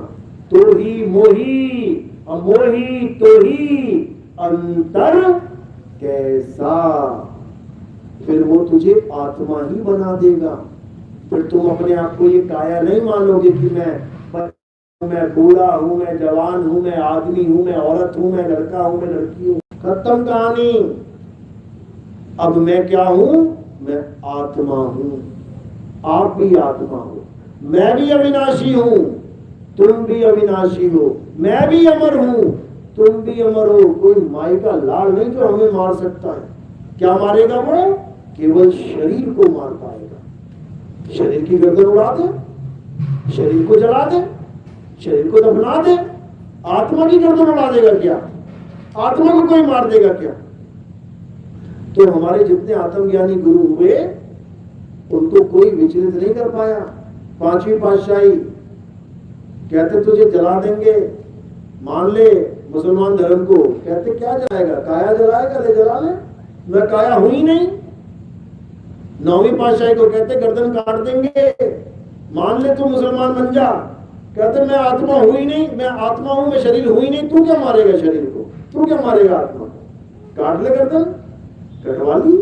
तो ही मोही, अमोही तो ही अंतर कैसा, फिर वो तुझे आत्मा ही बना देगा। फिर तुम अपने आप को ये काया नहीं मानोगे कि मैं बूढ़ा हूं, मैं जवान हूं, मैं आदमी हूं, मैं औरत हूं, मैं लड़का हूं, मैं लड़की हूं। खत्म कहानी। अब मैं क्या हूं? मैं आत्मा हूं। आप भी आत्मा हो, मैं भी अविनाशी हूं। तुम भी अविनाशी हो, मैं भी अमर हूं, तुम भी अमर हो। कोई माई का लाड़ नहीं जो हमें मार सकता है। क्या मारेगा वो? केवल शरीर को मार पाएगा। शरीर की गर्दन उड़ा दे, शरीर को जला दे, शरीर को दफना दे, आत्मा की गर्दन उड़ा देगा क्या? आत्मा को कोई मार देगा क्या? तो हमारे जितने आत्मज्ञानी गुरु हुए उनको कोई विचलित नहीं कर पाया। पांचवी पातशाही कहते तुझे जला देंगे, मान ले मुसलमान धर्म को। कहते क्या जलाएगा? काया जलाएगा, ले जला ले, मैं काया हूं ही नहीं। नौवीं पातशाही को कहते गर्दन काट देंगे, मान ले तू मुसलमान बन जा। कहते मैं आत्मा हूं ही नहीं, मैं आत्मा हूं, मैं शरीर हूं ही नहीं। तू क्या मारेगा शरीर को? तू क्या मारेगा आत्मा को? काट ले गर्दन, कटवा ली।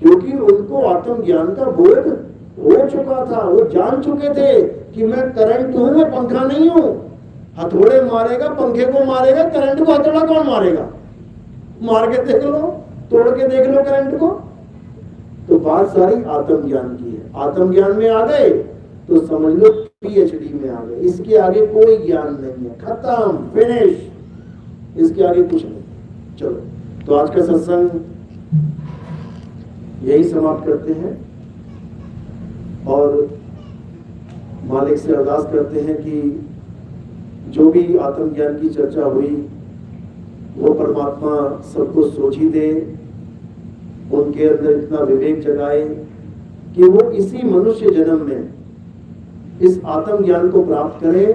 क्योंकि उनको आत्मज्ञान का बोध हो चुका था। वो जान चुके थे कि मैं करंट हूं, मैं पंखा नहीं हूं। हथौड़े मारेगा, पंखे को मारेगा, करंट को हथौड़ा कौन मारेगा? मार के देख लो, तोड़ के देख लो करंट को। तो बात सारी आत्मज्ञान की है। आत्मज्ञान में आ गए तो समझ लो पीएचडी में आ गए। इसके आगे कोई ज्ञान नहीं है, खत्म, फिनिश। इसके आगे कुछ नहीं। चलो, तो आज का सत्संग यही समाप्त करते हैं और मालिक से अरदास करते हैं कि जो भी आत्मज्ञान की चर्चा हुई वो परमात्मा सबको सोची दे, उनके अंदर इतना विवेक जगाए कि वो इसी मनुष्य जन्म में इस आत्मज्ञान को प्राप्त करे।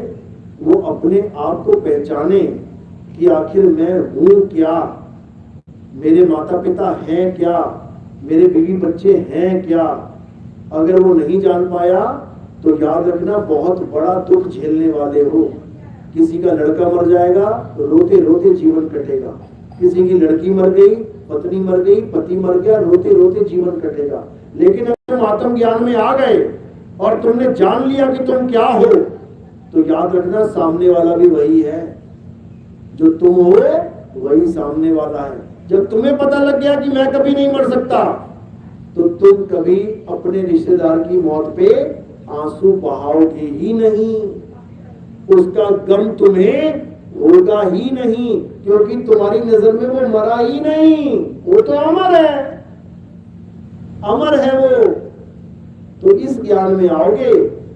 वो अपने आप को पहचाने कि आखिर मैं हूं क्या, मेरे माता पिता हैं क्या, मेरे बीवी बच्चे हैं क्या। अगर वो नहीं जान पाया तो याद रखना बहुत बड़ा दुख झेलने वाले हो। किसी का लड़का मर जाएगा तो रोते रोते जीवन कटेगा। किसी की लड़की मर गई, पत्नी मर गई, पति मर गया, रोते रोते जीवन कटेगा। लेकिन अगर तुम आत्मज्ञान में आ गए और तुमने जान लिया कि तुम क्या हो, तो याद रखना सामने वाला भी वही है। जो तुम हो वही सामने वाला है। जब तुम्हें पता लग गया कि मैं कभी नहीं मर सकता, तो तुम कभी अपने रिश्तेदार की मौत पे आंसू बहाओगे ही नहीं। उसका गम तुम्हें होगा ही नहीं, क्योंकि तुम्हारी नजर में वो मरा ही नहीं। वो तो अमर है, अमर है वो। तो इस ज्ञान में आओगे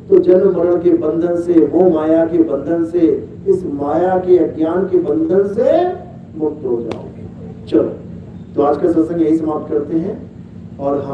तो जन्म मरण के बंधन से, मोह माया के बंधन से, इस माया के अज्ञान के बंधन से मुक्त हो जाओगे। चलो, तो आज का सत्संग यही समाप्त करते हैं और हम